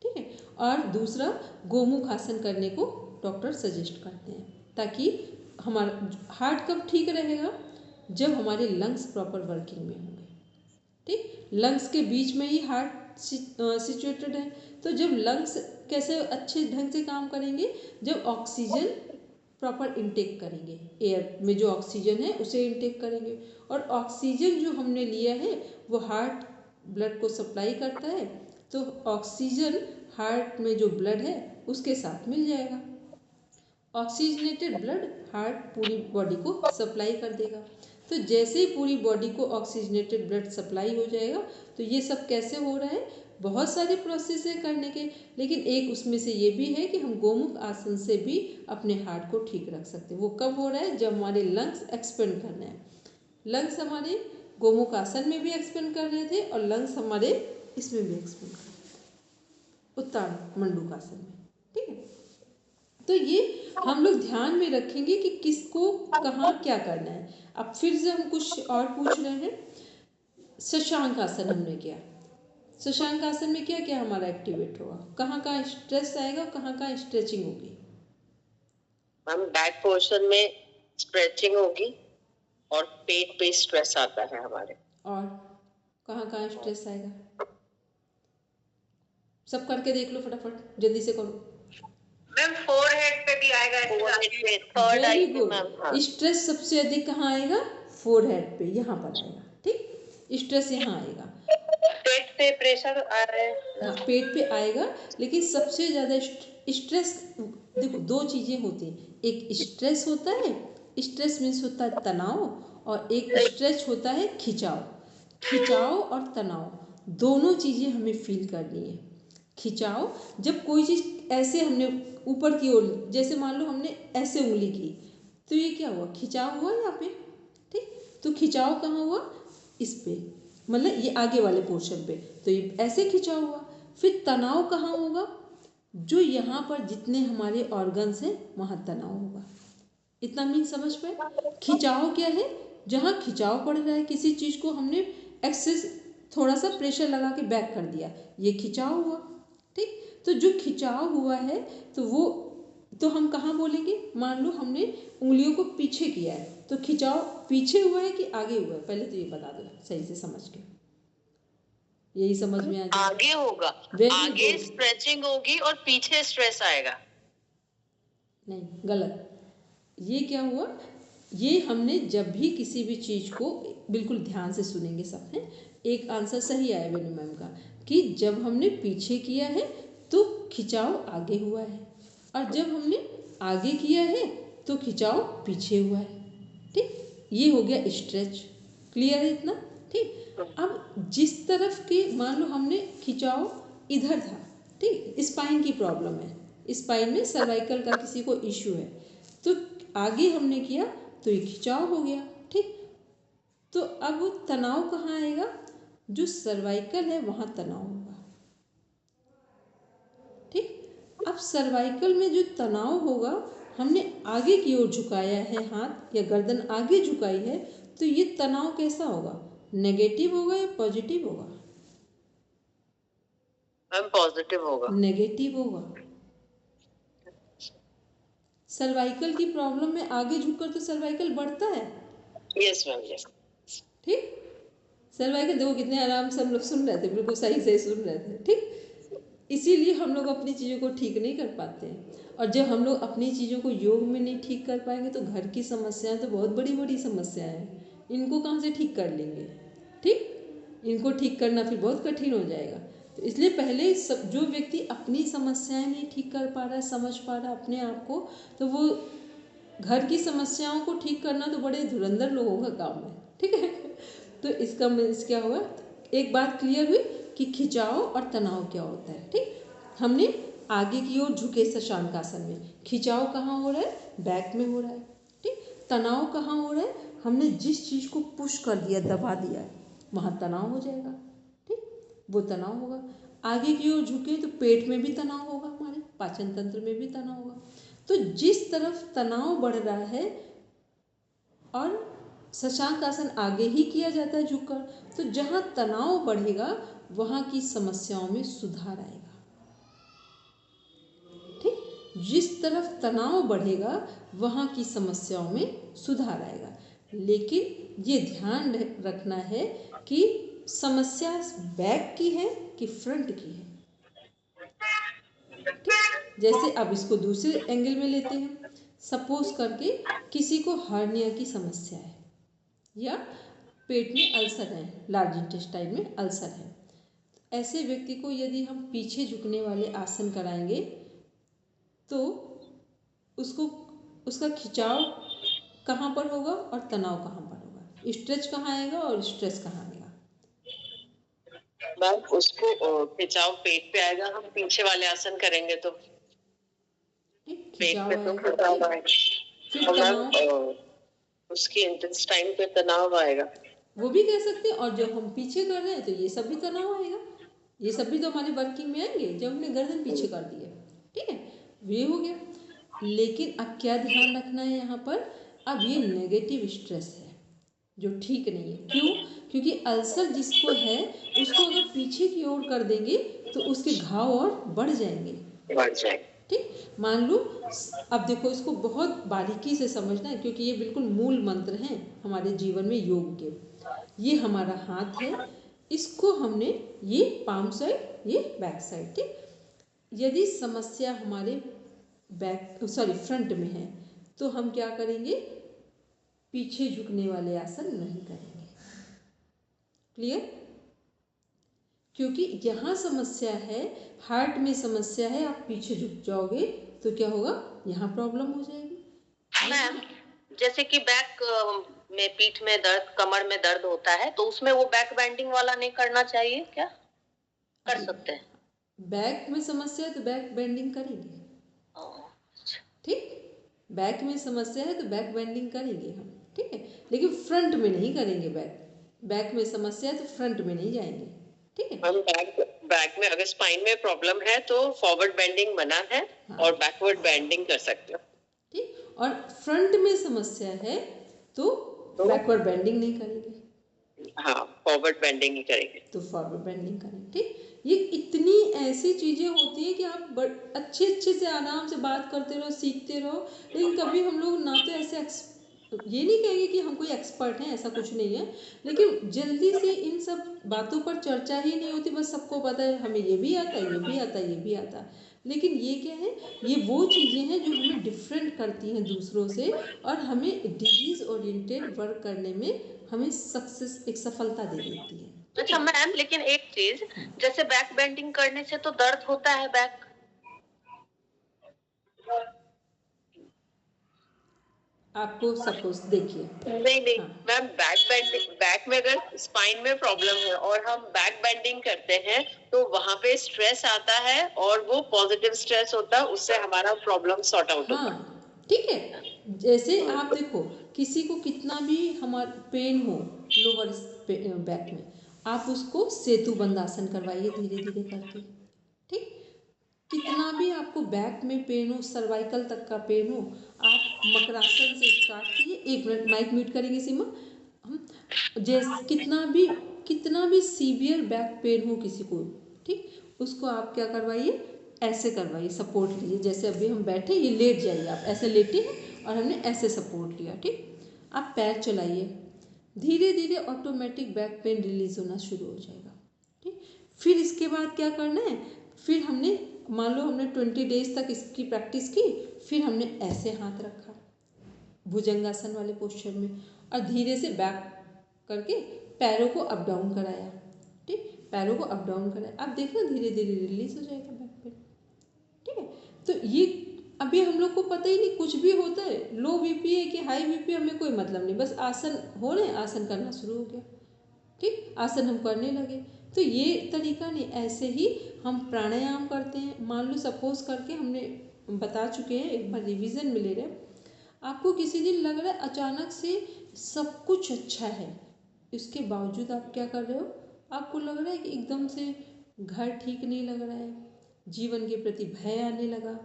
A: ठीक है। और दूसरा गोमुख आसन करने को डॉक्टर सजेस्ट करते हैं ताकि हमारा हार्ट कब ठीक रहेगा, जब हमारे लंग्स प्रॉपर वर्किंग में होंगे, ठीक। लंग्स के बीच में ही हार्ट सिचुएटेड है, तो जब लंग्स कैसे अच्छे ढंग से काम करेंगे, जब ऑक्सीजन प्रॉपर इंटेक करेंगे, एयर में जो ऑक्सीजन है उसे इंटेक करेंगे, और ऑक्सीजन जो हमने लिया है वो हार्ट ब्लड को सप्लाई करता है, तो ऑक्सीजन हार्ट में जो ब्लड है उसके साथ मिल जाएगा। ऑक्सीजनेटेड ब्लड हार्ट पूरी बॉडी को सप्लाई कर देगा। तो जैसे ही पूरी बॉडी को ऑक्सीजनेटेड ब्लड सप्लाई हो जाएगा, तो ये सब कैसे हो रहा है, बहुत सारे प्रोसेस है करने के, लेकिन एक उसमें से ये भी है कि हम गोमुख आसन से भी अपने हार्ट को ठीक रख सकते हैं। वो कब हो रहा है, जब हमारे लंग्स एक्सपेंड करना है। लंग्स हमारे गोमुख आसन में भी एक्सपेंड कर रहे थे और लंग्स हमारे इसमें भी एक्सपेंड कर रहे थे, उत्तान मंडूकासन में, ठीक है। तो ये हम लोग ध्यान में रखेंगे कि किसको कहाँ क्या करना है। अब फिर से हम कुछ और पूछ रहे हैं। शशांक आसन हमने किया, शशांक आसन में क्या क्या हमारा एक्टिवेट होगा, कहाँ कहाँ स्ट्रेस आएगा, कहाँ कहाँ स्ट्रेचिंग होगी।
B: हम बैक पोर्शन में स्ट्रेचिंग होगी और पेट पे स्ट्रेस आता है हमारे।
A: और कहाँ कहाँ स्ट्रेस आएगा, सब करके देख लो फटाफट, जल्दी से करो।
C: मैम फोरहेड पे भी आएगा,
B: थर्ड आई
A: वेरी
B: पे
A: गुड।
B: मैम।
A: स्ट्रेस सबसे अधिक कहाँ आएगा, फोरहेड पे, यहाँ पर आएगा, ठीक। स्ट्रेस यहाँ आएगा,
B: पेट पे प्रेशर आ रहा है।
A: हाँ पेट पे आएगा, लेकिन सबसे ज़्यादा स्ट्रेस, देखो दो चीज़ें होती हैं, एक स्ट्रेस होता है, स्ट्रेस मीन्स होता है तनाव, और एक स्ट्रेच होता है खिंचाव। खिंचाव और तनाव दोनों चीज़ें हमें फील करनी है। खिंचाव, जब कोई चीज़ ऐसे हमने ऊपर की ओर, जैसे मान लो हमने ऐसे उंगली की, तो ये क्या हुआ, खिंचाव हुआ यहाँ पे, ठीक। तो खिंचाव कहाँ हुआ, इस पे, मतलब ये आगे वाले पोर्शन पे, तो ये ऐसे खिंचाव हुआ। फिर तनाव कहाँ होगा, जो यहाँ पर जितने हमारे ऑर्गन्स हैं वहाँ तनाव होगा। इतना मीन समझ पाए। खिंचाव क्या है, जहाँ खिंचाव पड़ रहा है, किसी चीज़ को हमने एक्सेस थोड़ा सा प्रेशर लगा के बैक कर दिया, ये खिंचाव हुआ, ठीक। तो जो खिंचाव हुआ है तो वो तो हम कहाँ बोलेंगे, मान लो हमने उंगलियों को पीछे किया है, तो खिंचाव पीछे हुआ है कि आगे हुआ है, पहले तो ये बता दो सही से समझ के, यही समझ में आ जाए।
B: आगे होगा, आगे स्ट्रेचिंग होगी और पीछे स्ट्रेस आएगा।
A: नहीं, गलत। ये क्या हुआ, ये हमने जब भी किसी भी चीज़ को, बिल्कुल ध्यान से सुनेंगे सब हैं, एक आंसर सही आया वेणु मैम का, कि जब हमने पीछे किया है तो खिंचाव आगे हुआ है, और जब हमने आगे किया है तो खिंचाव पीछे हुआ है, ठीक। ये हो गया स्ट्रेच, क्लियर है इतना, ठीक। अब जिस तरफ के, मान लो हमने खिंचाव इधर था, ठीक, स्पाइन की प्रॉब्लम है, स्पाइन में सर्वाइकल का किसी को इश्यू है, तो आगे हमने किया तो ये खिंचाव हो गया, ठीक। तो अब तनाव कहाँ आएगा, जो सर्वाइकल है वहाँ तनाव होगा, ठीक। अब सर्वाइकल में जो तनाव होगा, हमने आगे की ओर झुकाया है हाथ या गर्दन आगे झुकाई है, तो ये तनाव कैसा होगा, नेगेटिव होगा या पॉजिटिव होगा,
B: मैम पॉजिटिव होगा।
A: नेगेटिव होगा। सर्वाइकल की प्रॉब्लम में आगे झुककर तो सर्वाइकल बढ़ता है,
B: यस मैम, यस,
A: ठीक। सर्वाइकल देखो कितने आराम से हम लोग सुन रहे थे, बिल्कुल सही सही सुन रहे थे, ठीक। इसीलिए हम लोग अपनी चीज़ों को ठीक नहीं कर पाते हैं, और जब हम लोग अपनी चीज़ों को योग में नहीं ठीक कर पाएंगे तो घर की समस्याएं तो बहुत बड़ी बड़ी समस्याएं हैं, इनको कहाँ से ठीक कर लेंगे, ठीक। इनको ठीक करना फिर बहुत कठिन हो जाएगा। तो इसलिए पहले सब, जो व्यक्ति अपनी समस्याएं नहीं ठीक कर पा रहा है, समझ पा रहा है अपने आप को, तो वो घर की समस्याओं को ठीक करना तो बड़े धुरंधर लोगों का काम है, ठीक है। तो इसका मीन्स क्या हुआ, एक बात क्लियर हुई कि खिंचाव और तनाव क्या होता है। ठीक, हमने आगे की ओर झुके शशांक आसन में, खिंचाव कहाँ हो रहा है, बैक में हो रहा है। ठीक, तनाव कहाँ हो रहा है, हमने जिस चीज़ को पुश कर दिया, दबा दिया है, वहाँ तनाव हो जाएगा। ठीक, वो तनाव होगा। आगे की ओर झुके तो पेट में भी तनाव होगा, हमारे पाचन तंत्र में भी तनाव होगा। तो जिस तरफ तनाव बढ़ रहा है, और शशांक आसन आगे ही किया जाता है झुककर, तो जहाँ तनाव बढ़ेगा वहाँ की समस्याओं में सुधार आएगा। ठीक, जिस तरफ तनाव बढ़ेगा वहाँ की समस्याओं में सुधार आएगा। लेकिन ये ध्यान रखना है कि समस्या बैक की है कि फ्रंट की है। ठीक, जैसे अब इसको दूसरे एंगल में लेते हैं। सपोज करके किसी को हर्निया की समस्या है या पेट में अल्सर है, लार्ज इंटेस्टाइन में अल्सर है, ऐसे व्यक्ति को यदि हम पीछे झुकने वाले आसन कराएंगे तो उसको, उसका खिंचाव कहाँ पर होगा और तनाव कहाँ पर होगा, स्ट्रेच कहाँ आएगा और स्ट्रेस कहाँ आएगा।
B: मैम उसको खिंचाव पेट पे आएगा, हम पीछे वाले आसन करेंगे तो पेट पे तो खिंचाव आएगा,
A: फिर तनाव,
B: उसकी इंटेस्टाइन पे तनाव आएगा,
A: वो भी कह सकते हैं। और जब हम पीछे कर रहे हैं तो ये सब भी तनाव आएगा, ये सब भी तो हमारे वर्किंग में आएंगे जब हमने गर्दन पीछे कर दी है। ठीक है, ये हो गया। लेकिन अब क्या ध्यान रखना है यहाँ पर, अब ये नेगेटिव स्ट्रेस है जो ठीक नहीं है। क्यों, क्योंकि अल्सर जिसको है उसको अगर पीछे की ओर कर देंगे तो उसके घाव और बढ़ जाएंगे। ठीक, मान लो, अब देखो इसको बहुत बारीकी से समझना है क्योंकि ये बिल्कुल मूल मंत्र हैं हमारे जीवन में योग के। ये हमारा हाथ है, इसको हमने, ये पाम साइड, ये बैक साइड। ठीक, यदि समस्या हमारे फ्रंट में है तो हम क्या करेंगे, पीछे झुकने वाले आसन नहीं करेंगे। क्लियर, क्योंकि यहाँ समस्या है, हार्ट में समस्या है, आप पीछे झुक जाओगे तो क्या होगा, यहाँ प्रॉब्लम हो जाएगी।
B: मैम जैसे कि बैक में, पीठ में दर्द, कमर में दर्द होता है तो उसमें वो बैक बेंडिंग वाला नहीं करना चाहिए क्या, कर सकते हैं?
A: बैक में समस्या है तो बैक बेंडिंग करेंगे। ठीक, बैक में समस्या है तो बैक बेंडिंग करेंगे हम। ठीक है, लेकिन फ्रंट में नहीं करेंगे। बैक में समस्या है तो फ्रंट में नहीं जाएंगे। ठीक है,
B: हम बैक में अगर स्पाइन में प्रॉब्लम है तो फॉरवर्ड बेंडिंग मना है। हाँ। और बैकवर्ड बेंडिंग कर सकते हो।
A: ठीक, और फ्रंट में समस्या है तो बैकवर्ड बेंडिंग नहीं करेंगे।
B: हाँ, फॉरवर्ड बेंडिंग ही करेंगे,
A: तो फॉरवर्ड बेंडिंग करेंगे। ठीक, ये इतनी ऐसी चीज़ें होती है कि आप अच्छे से आराम से बात करते रहो, सीखते रहो। लेकिन कभी हम लोग ना तो ऐसे ये नहीं कहेंगे कि हम कोई एक्सपर्ट हैं, ऐसा कुछ नहीं है, लेकिन जल्दी से इन सब बातों पर चर्चा ही नहीं होती। बस सबको पता है हमें ये भी आता है, ये भी आता है, ये भी आता है। लेकिन ये क्या है, ये वो चीज़ें हैं जो हमें डिफरेंट करती हैं दूसरों से, और हमें डिजीज ओरिएंटेड वर्क करने में हमें सक्सेस, एक सफलता दे देती है।
B: अच्छा मैम, लेकिन एक चीज, जैसे बैक बेंडिंग करने से तो दर्द होता है बैक,
A: आपको सपोज देखिए,
B: नहीं मैम, बैक बेंडिंग, बैक में अगर स्पाइन में प्रॉब्लम है और हम बैक बेंडिंग करते हैं तो वहां पे स्ट्रेस आता है और वो पॉजिटिव स्ट्रेस होता है, उससे हमारा प्रॉब्लम सॉर्ट आउट होता है।
A: हाँ, ठीक है। जैसे आप देखो, किसी को कितना भी हमारा पेन हो लोअर बैक में, आप उसको सेतु बंद आसन करवाइए धीरे धीरे करके। ठीक, कितना भी आपको बैक में पेन हो, सर्वाइकल तक का पेन हो, आप मकरासन से स्टार्ट कीजिए। 1 मिनट माइक म्यूट करेंगे सीमा। हम जैसे कितना भी सीवियर बैक पेन हो किसी को, ठीक, उसको आप क्या करवाइए, ऐसे करवाइए, सपोर्ट लीजिए। जैसे अभी हम बैठे, ये लेट जाइए, आप ऐसे लेटे हैं और हमने ऐसे सपोर्ट लिया। ठीक, आप पैर चलाइए, धीरे धीरे ऑटोमेटिक बैक पेन रिलीज होना शुरू हो जाएगा। ठीक, फिर इसके बाद क्या करना है, फिर हमने, मान लो हमने 20 डेज तक इसकी प्रैक्टिस की, फिर हमने ऐसे हाथ रखा भुजंगासन वाले पोस्चर में, और धीरे से बैक करके पैरों को अप डाउन कराया। ठीक, पैरों को अप डाउन कराया, आप देखना धीरे धीरे रिलीज हो जाएगा बैक पेन। ठीक है, तो ये अभी हम लोग को पता ही नहीं, कुछ भी होता है, लो बीपी है कि हाई बीपी, हमें कोई मतलब नहीं, बस आसन हो रहे हैं, आसन करना शुरू हो गया। ठीक, आसन हम करने लगे। तो ये तरीका नहीं, ऐसे ही हम प्राणायाम करते हैं। मान लो सपोज करके हमने बता चुके हैं, एक बार रिवीजन में ले रहे हैं। आपको किसी दिन लग रहा है अचानक से सब कुछ अच्छा है, इसके बावजूद आप क्या कर रहे हो, आपको लग रहा है कि एकदम से घर ठीक नहीं लग रहा है, जीवन के प्रति भय आने लगा,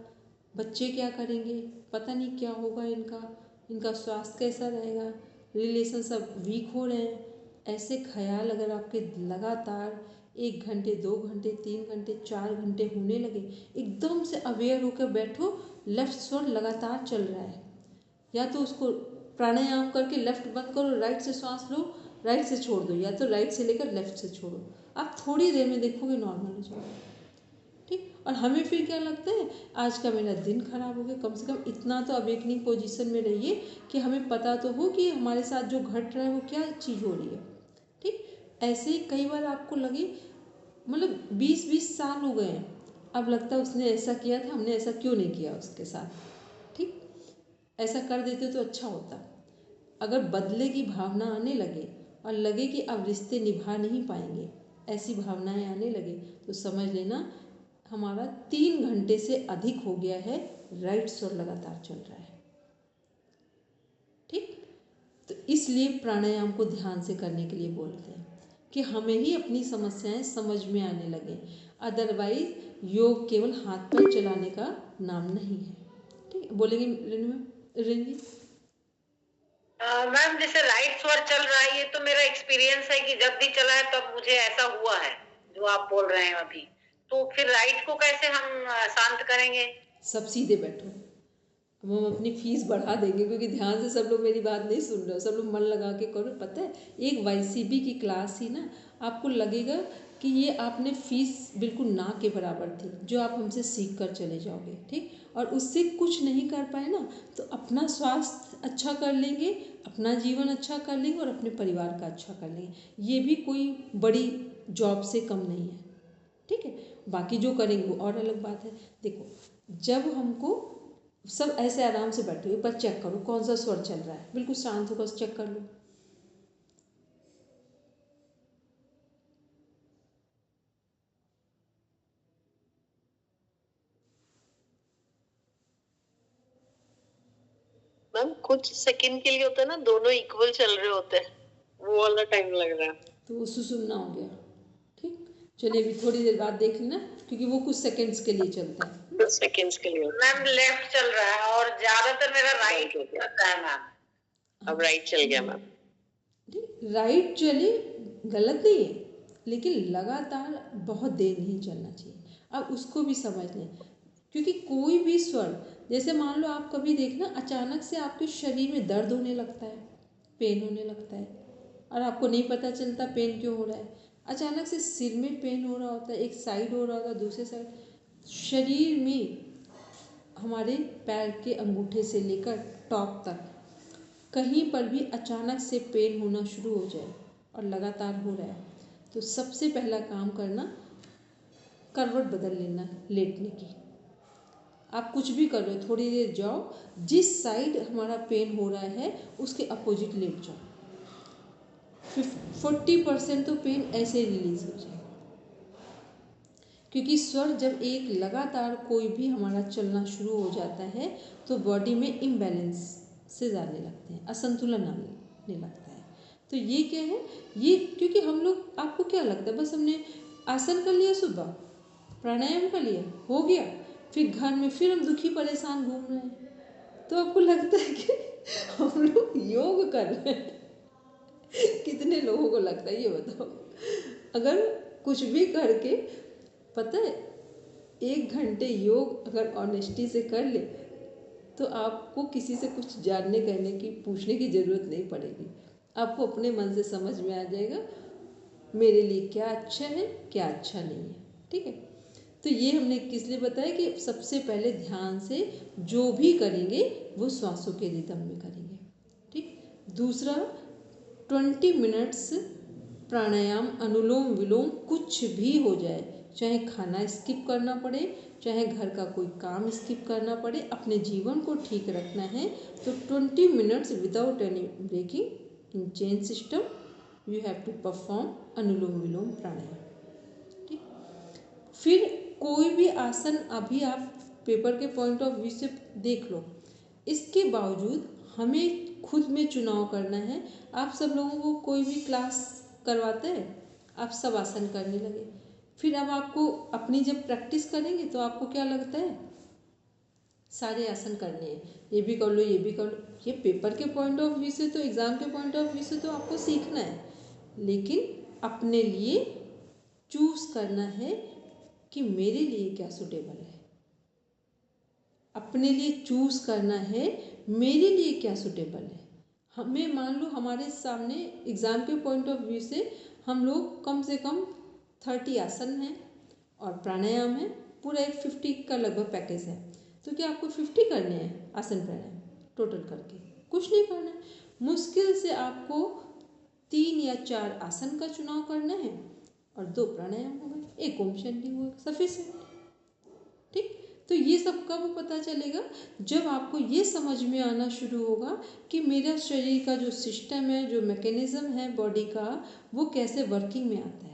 A: बच्चे क्या करेंगे, पता नहीं क्या होगा इनका स्वास्थ्य कैसा रहेगा, रिलेशन सब वीक हो रहे हैं। ऐसे ख्याल अगर आपके लगातार 1 घंटे 2 घंटे 3 घंटे 4 घंटे होने लगे, एकदम से अवेयर होकर बैठो, लेफ्ट स्वर लगातार चल रहा है, या तो उसको प्राणायाम करके लेफ्ट बंद करो, राइट से सांस लो, राइट से छोड़ दो, या तो राइट से लेकर लेफ्ट से छोड़ो। आप थोड़ी देर में देखोगे नॉर्मल हो जाएगा। ठीक, और हमें फिर क्या लगता है, आज का मेरा दिन खराब हो गया। कम से कम इतना तो अवेकनिंग पोजीशन में रहिए कि हमें पता तो हो कि हमारे साथ जो घट रहा है वो क्या चीज़ हो रही है। ठीक, ऐसे ही कई बार आपको लगे, मतलब 20-20 साल हो गए हैं, अब लगता है उसने ऐसा किया था, हमने ऐसा क्यों नहीं किया उसके साथ। ठीक, ऐसा कर देते तो अच्छा होता। अगर बदले की भावना आने लगे और लगे कि अब रिश्ते निभा नहीं पाएंगे, ऐसी भावनाएं आने लगे, तो समझ लेना हमारा 3 घंटे से अधिक हो गया है, राइट स्वर लगातार चल रहा है। ठीक, तो इसलिए प्राणायाम को ध्यान से करने के लिए बोलते हैं कि हमें ही अपनी समस्याएं समझ में आने लगे। अदरवाइज योग केवल हाथ पैर चलाने का नाम नहीं है। ठीक, बोलेंगे रेंजी?
C: मैम जैसे राइट स्वर चल रहा है, ये तो मेरा एक्सपीरियंस है कि जब भी चला है तब मुझे ऐसा हुआ है जो आप बोल रहे हैं अभी। तो फिर राइट को कैसे हम शांत करेंगे?
A: सब सीधे बैठो। अब हम अपनी फीस बढ़ा देंगे, क्योंकि ध्यान से सब लोग मेरी बात नहीं सुन रहे हो, सब लोग मन लगा के करो। पता है, एक YCB की क्लास ही ना, आपको लगेगा कि ये आपने फीस बिल्कुल ना के बराबर थी, जो आप हमसे सीख कर चले जाओगे। ठीक, और उससे कुछ नहीं कर पाए ना, तो अपना स्वास्थ्य अच्छा कर लेंगे, अपना जीवन अच्छा कर लेंगे और अपने परिवार का अच्छा कर लेंगे। ये भी कोई बड़ी जॉब से कम नहीं है। ठीक है, बाकी जो करेंगे वो और अलग बात है। देखो, जब हमको सब ऐसे आराम से बैठो, एक बार चेक करो कौन सा स्वर चल रहा है, बिल्कुल शांत होकर चेक कर लो।
B: मैम कुछ सेकंड के लिए होता है ना, दोनों इक्वल चल रहे होते हैं, वो वाला टाइम लग रहा है।
A: तो वो सुसुमना हो गया। ठीक, चलिए अभी थोड़ी देर बाद देख लेना, क्योंकि वो कुछ सेकंड्स के लिए चलता है।
B: कुछ सेकंड्स के लिए।
C: मैम लेफ्ट चल रहा है और ज्यादातर मेरा राइट चलता है मैम।
B: अब राइट चल गया मैम।
A: राइट चले, गलत नहीं है, लेकिन लगातार बहुत देर नहीं चलना चाहिए। अब उसको भी समझ लें, क्योंकि कोई भी स्वर, जैसे मान लो आप कभी देखना अचानक से आपके शरीर में दर्द होने लगता है, पेन होने लगता है, और आपको नहीं पता चलता पेन क्यों हो रहा है। अचानक से सिर में पेन हो रहा होता है, एक साइड हो रहा होता है, दूसरे साइड। शरीर में हमारे पैर के अंगूठे से लेकर टॉप तक कहीं पर भी अचानक से पेन होना शुरू हो जाए और लगातार हो रहा है, तो सबसे पहला काम करना, करवट बदल लेना लेटने की। आप कुछ भी कर रहे हो, थोड़ी देर जाओ, जिस साइड हमारा पेन हो रहा है उसके अपोजिट लेट जाओ। 40% तो पेन ऐसे रिलीज हो जाए, क्योंकि स्वर जब एक लगातार कोई भी हमारा चलना शुरू हो जाता है तो बॉडी में इम्बैलेंस से जाने लगते हैं, असंतुलन आने लगता है। तो ये क्या है, ये क्योंकि हम लोग, आपको क्या लगता है, बस हमने आसन कर लिया, सुबह प्राणायाम कर लिया, हो गया, फिर घर में फिर हम दुखी परेशान घूम रहे हैं, तो आपको लगता है कि हम लोग योग कर रहे हैं। कितने लोगों को लगता है ये बताओ? अगर कुछ भी करके, पता है, 1 घंटे योग अगर ऑनेस्टी से कर ले तो आपको किसी से कुछ जानने करने की, पूछने की ज़रूरत नहीं पड़ेगी। आपको अपने मन से समझ में आ जाएगा मेरे लिए क्या अच्छा है, क्या अच्छा नहीं है। ठीक है, तो ये हमने किस लिए बताया कि सबसे पहले ध्यान से जो भी करेंगे वो श्वासों के रिदम में करेंगे। ठीक, दूसरा 20 मिनट्स प्राणायाम, अनुलोम विलोम, कुछ भी हो जाए, चाहे खाना स्किप करना पड़े, चाहे घर का कोई काम स्किप करना पड़े, अपने जीवन को ठीक रखना है तो 20 minutes without any breaking in chain system you have to perform anulom vilom pranayam. ठीक, फिर कोई भी आसन अभी आप पेपर के पॉइंट ऑफ व्यू से देख लो, इसके बावजूद हमें खुद में चुनाव करना है। आप सब लोगों को कोई भी क्लास करवाते हैं, आप सब आसन करने लगे, फिर अब आपको अपनी जब प्रैक्टिस करेंगे तो आपको क्या लगता है, सारे आसन करने हैं, ये भी कर लो ये भी कर लो। ये पेपर के पॉइंट ऑफ व्यू से तो, एग्ज़ाम के पॉइंट ऑफ व्यू से तो आपको सीखना है, लेकिन अपने लिए चूज़ करना है कि मेरे लिए क्या सूटेबल है। अपने लिए चूज़ करना है मेरे लिए क्या सूटेबल है। हमें मान लो हमारे सामने एग्ज़ाम के पॉइंट ऑफ व्यू से हम लोग कम से कम 30 आसन हैं और प्राणायाम है, पूरा एक 50 का लगभग पैकेज है। तो क्या आपको 50 करने हैं आसन प्राणायाम टोटल करके? कुछ नहीं करना है। मुश्किल से आपको 3 या 4 आसन का चुनाव करना है और 2 प्राणायाम हो गए, एक ओम शांति हुआ, सफिशिएंट। ठीक, तो ये सब कब पता चलेगा? जब आपको ये समझ में आना शुरू होगा कि मेरा शरीर का जो सिस्टम है, जो मैकेनिज्म है बॉडी का, वो कैसे वर्किंग में आता है।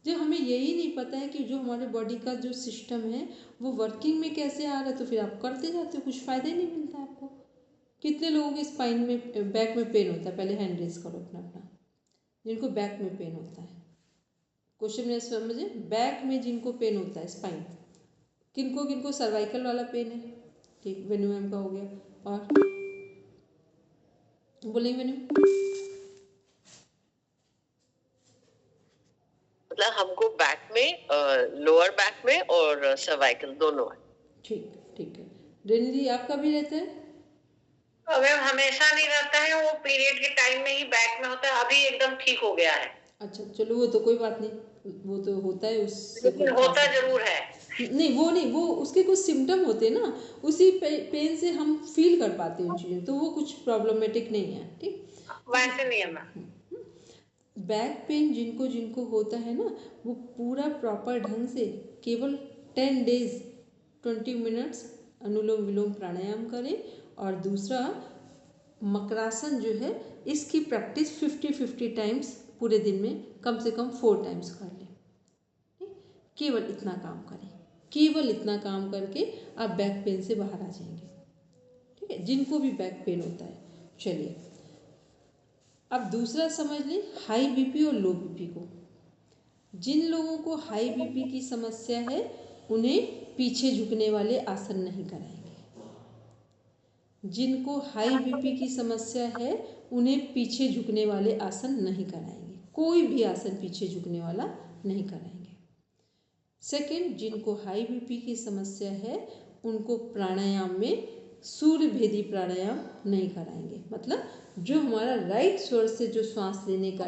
A: जब हमें यही नहीं पता है कि जो हमारे बॉडी का जो सिस्टम है वो वर्किंग में कैसे आ रहा है, तो फिर आप करते जाते हो, कुछ फ़ायदा ही नहीं मिलता आपको। कितने लोगों के स्पाइन में, बैक में पेन होता है? पहले हैंड रेज करो अपना अपना, जिनको बैक में पेन होता है। क्वेश्चन में समझे, बैक में जिनको पेन होता है स्पाइन, किनको किनको सर्वाइकल वाला पेन है? ठीक, वेन्यू मैम का हो गया, और बोलेंगे वेन्यू?
B: मतलब हमको बैक में, लोअर बैक में और सर्वाइकल दोनों है।
A: ठीक, ठीक है। रेनी जी आपका भी रहता है?
C: मैम हमेशा नहीं रहता है, वो पीरियड के टाइम में ही बैक में होता है, अभी एकदम ठीक हो गया है।
A: अच्छा चलो, वो तो कोई बात नहीं, वो तो होता है, उससे
C: लेकिन होता जरूर है।
A: नहीं, वो उसके कुछ सिम्टम होते हैं ना, उसी पेन से हम फील कर पाते हैं उन चीज़ों, तो वो कुछ प्रॉब्लमेटिक नहीं है। ठीक,
C: वैसे नहीं है मैम।
A: बैक पेन जिनको जिनको होता है ना, वो पूरा प्रॉपर ढंग से केवल 10 डेज 20 मिनट्स अनुलोम विलोम प्राणायाम करें, और दूसरा मकरासन जो है, इसकी प्रैक्टिस 50-50 टाइम्स पूरे दिन में कम से कम 4 टाइम्स कर लें। केवल इतना काम करें, केवल इतना काम करके आप बैक पेन से बाहर आ जाएंगे। ठीक है, जिनको भी बैक पेन होता है। चलिए अब दूसरा समझ लें, हाई बीपी और लो बीपी को। जिन लोगों को हाई बीपी की समस्या है उन्हें पीछे झुकने वाले आसन नहीं कराएंगे। जिनको हाई बीपी की समस्या है उन्हें पीछे झुकने वाले आसन नहीं कराएंगे, कोई भी आसन पीछे झुकने वाला नहीं कराएंगे। सेकंड, जिनको हाई बीपी की समस्या है उनको प्राणायाम में सूर्य भेदी प्राणायाम नहीं कराएंगे, मतलब जो हमारा राइट स्वर से जो श्वास लेने का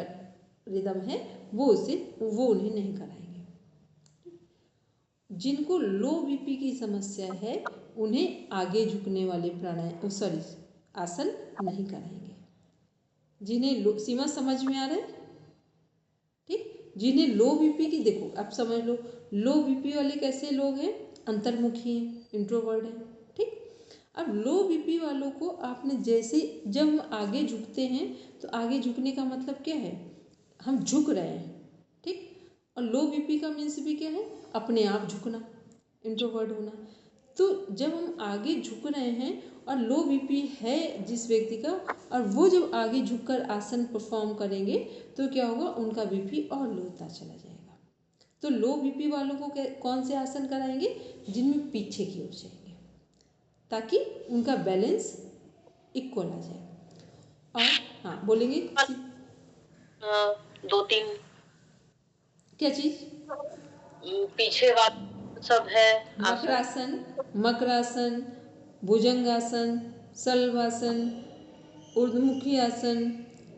A: रिदम है वो उन्हें नहीं कराएंगे। जिनको लो बीपी की समस्या है उन्हें आगे झुकने वाले आसन नहीं कराएंगे। जिन्हें सीमा समझ में आ रहा है? ठीक, जिन्हें लो बीपी की, देखो आप समझ लो, लो बीपी वाले कैसे लोग हैं? अंतर्मुखी हैं, इंट्रोवर्ट हैं। ठीक, अब लो बीपी वालों को आपने जैसे, जब हम आगे झुकते हैं तो आगे झुकने का मतलब क्या है? हम झुक रहे हैं। ठीक, और लो बीपी का मीन्स भी क्या है? अपने आप झुकना, इंट्रोवर्ट होना। तो जब हम आगे झुक रहे हैं और लो बीपी है जिस व्यक्ति का, और वो जब आगे झुककर आसन परफॉर्म करेंगे तो क्या होगा? उनका बीपी और लो होता चला जाएगा। तो लो बीपी वालों को कौन से आसन कराएंगे? जिनमें पीछे की ओर जाएंगे, ताकि उनका बैलेंस इक्वल आ जाए। और हाँ बोलेंगे
B: 2-3
A: क्या चीज?
B: पीछे वाला सब है
A: मकरासन, मकरासन, भुजंगासन, सलवासन, ऊर्ध्वमुखी आसन,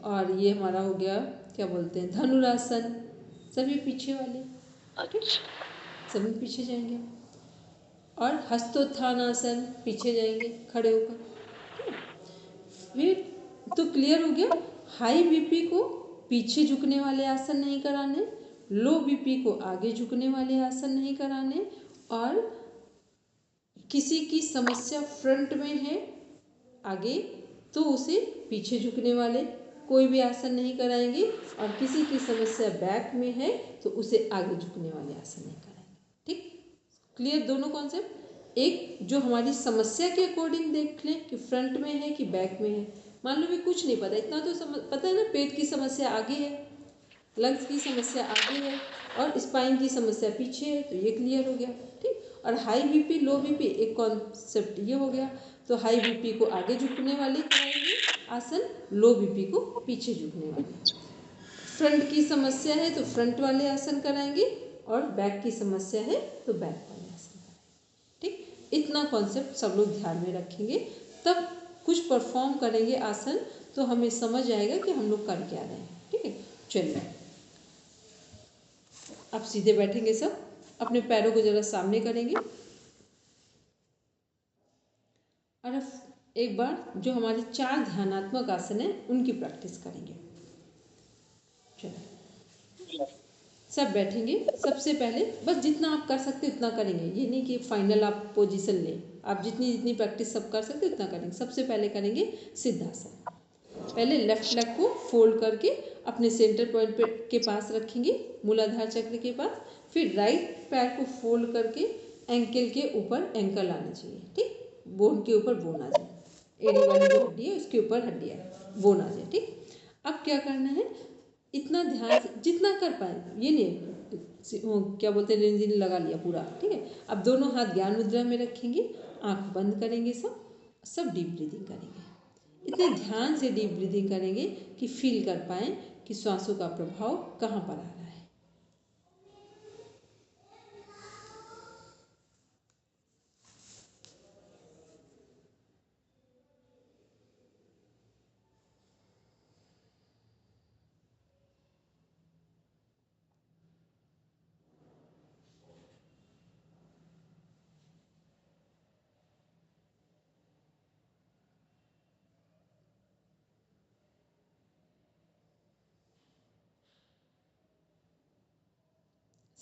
A: और ये हमारा हो गया क्या बोलते हैं, धनुरासन। सभी पीछे वाले, सभी पीछे जाएंगे। और हस्तोत्थान आसन, पीछे जाएंगे खड़े होकर। फिर तो क्लियर हो गया, हाई बीपी को पीछे झुकने वाले आसन नहीं कराने, लो बीपी को आगे झुकने वाले आसन नहीं कराने, और किसी की समस्या फ्रंट में है आगे तो उसे पीछे झुकने वाले कोई भी आसन नहीं कराएंगे, और किसी की समस्या बैक में है तो उसे आगे झुकने वाले आसन नहीं कराएंगे। ठीक, क्लियर दोनों कॉन्सेप्ट। एक जो हमारी समस्या के अकॉर्डिंग देख लें कि फ्रंट में है कि बैक में है। मान लो भी कुछ नहीं पता, इतना तो पता है ना, पेट की समस्या आगे है, लंग्स की समस्या आगे है और स्पाइन की समस्या पीछे है, तो ये क्लियर हो गया। ठीक, और हाई बीपी लो बीपी एक कॉन्सेप्ट ये हो गया। तो हाई बीपी को आगे झुकने वाले कराएंगे आसन, लो बीपी को पीछे झुकने वाले। फ्रंट की समस्या है तो फ्रंट वाले आसन कराएंगे, और बैक की समस्या है तो बैक वाले आसन कराएंगे। ठीक, इतना कॉन्सेप्ट सब लोग ध्यान में रखेंगे, तब कुछ परफॉर्म करेंगे आसन तो हमें समझ आएगा कि हम लोग कर क्या रहे हैं। ठीक है, चलिए अब सीधे बैठेंगे, सब अपने पैरों को जरा सामने करेंगे, और अब एक बार जो हमारे 4 ध्यानात्मक आसन हैं उनकी प्रैक्टिस करेंगे। चलो सब बैठेंगे। सबसे पहले बस जितना आप कर सकते हो उतना करेंगे, ये नहीं कि फाइनल आप पोजीशन लें, आप जितनी जितनी प्रैक्टिस सब कर सकते हो उतना करेंगे। सबसे पहले करेंगे सिद्धासन। पहले लेफ्ट लेग को फोल्ड करके अपने सेंटर पॉइंट पे के पास रखेंगे, मूलाधार चक्र के पास। फिर राइट पैर को फोल्ड करके एंकल के ऊपर एंकल आना चाहिए। ठीक, बोन के ऊपर बोन आ जाए, एड़ी वाली जो हड्डी है उसके ऊपर हड्डी है, बोन आ जाए। ठीक, अब क्या करना है, इतना ध्यान से जितना कर पाए, ये नहीं क्या बोलते हैं रेंजिन लगा लिया पूरा। ठीक है, अब दोनों हाथ ज्ञान मुद्रा में रखेंगे, आंख बंद करेंगे, सब डीप ब्रीदिंग करेंगे। इतने ध्यान से डीप ब्रीदिंग करेंगे कि फील कर पाएँ कि श्वासों का प्रभाव कहाँ पर आ रहा है।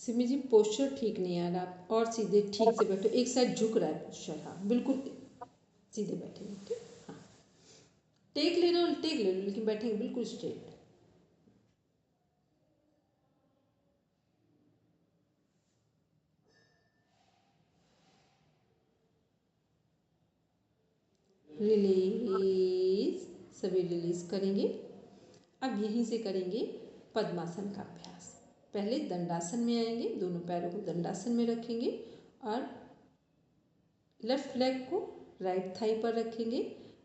A: सिमी जी पोस्चर ठीक नहीं आ रहा, आप और सीधे ठीक से बैठो, एक साइड झुक रहा है पोस्चर। हाँ बिल्कुल सीधे बैठेंगे। ठीक, हाँ टेक ले लो, लेकिन बैठेंगे बिल्कुल स्ट्रेट। रिलीज, सभी रिलीज करेंगे। अब यहीं से करेंगे पद्मासन का अभ्यास। पहले दंडासन में आएंगे, दोनों पैरों को दंडासन में रखेंगे और लेफ्ट लेग को राइट थाई पर रखेंगे,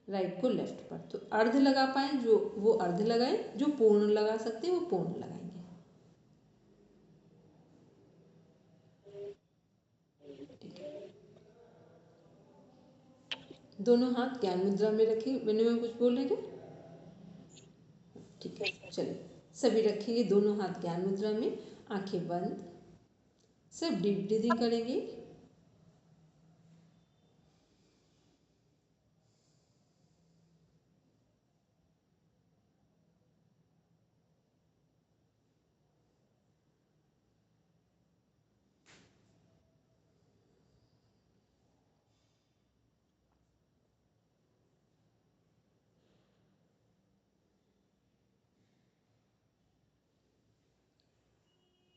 A: राइट को लेफ्ट पर। तो अर्ध लगा पाएँ जो वो अर्ध लगाएं, जो पूर्ण लगा सकते हैं वो पूर्ण लगाएंगे। ठीक है, दोनों हाथ ज्ञान मुद्रा में रखेंगे। मैंने कुछ बोल रहे क्या? ठीक है, चलिए सभी रखेंगे दोनों हाथ ज्ञान मुद्रा में, आंखें बंद, सब डीप ब्रीदिंग करेंगे।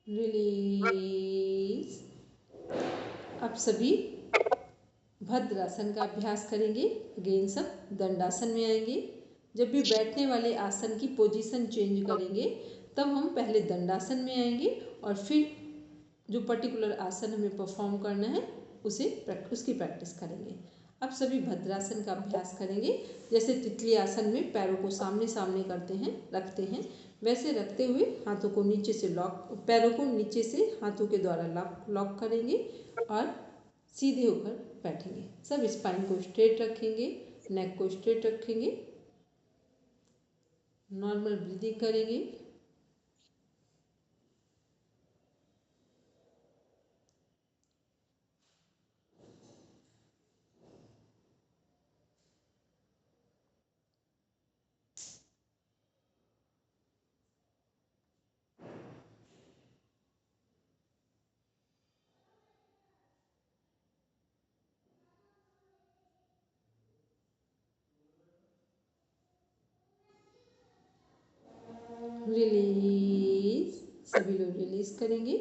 A: रिलीज। अब सभी भद्रासन का अभ्यास करेंगे। अगेन सब दंडासन में आएंगे। जब भी बैठने वाले आसन की पोजीशन चेंज करेंगे तब हम पहले दंडासन में आएंगे और फिर जो पर्टिकुलर आसन हमें परफॉर्म करना है उसकी प्रैक्टिस करेंगे। अब सभी भद्रासन का अभ्यास करेंगे। जैसे तितली आसन में पैरों को सामने सामने रखते हैं, वैसे रखते हुए हाथों को नीचे से पैरों को नीचे से हाथों के द्वारा लॉक करेंगे और सीधे होकर बैठेंगे। सब स्पाइन को स्ट्रेट रखेंगे, नेक को स्ट्रेट रखेंगे, नॉर्मल ब्रीदिंग करेंगे। सभी लोग रिलीज करेंगे।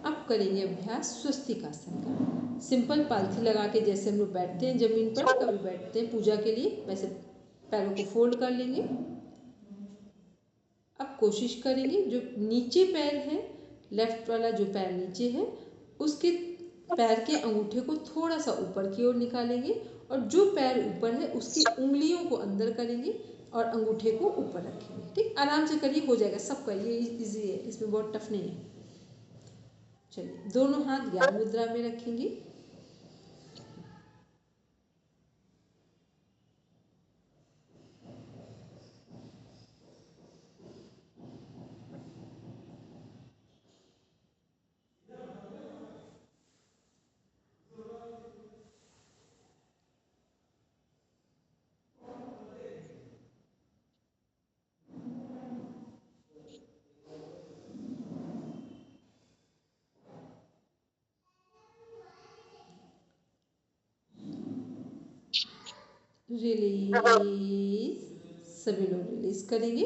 A: अब करेंगे अभ्यास स्वस्तिक आसन का। सिंपल पालथी लगा के जैसे हम लोग बैठते हैं जमीन पर, कभी बैठते हैं पूजा के लिए, वैसे पैरों को फोल्ड कर लेंगे। अब कोशिश करेंगे जो नीचे पैर है, लेफ्ट वाला जो पैर नीचे है, उसके पैर के अंगूठे को थोड़ा सा ऊपर की ओर निकालेंगे और जो पैर ऊपर है उसकी उंगलियों को अंदर करेंगे और अंगूठे को ऊपर रखेंगे। ठीक, आराम से करिए, हो जाएगा सबका, ये इजी है, इसमें बहुत टफ नहीं है। चलिए, दोनों हाथ ज्ञान मुद्रा में रखेंगे। रिलीज, सभी लोग रिलीज करेंगे।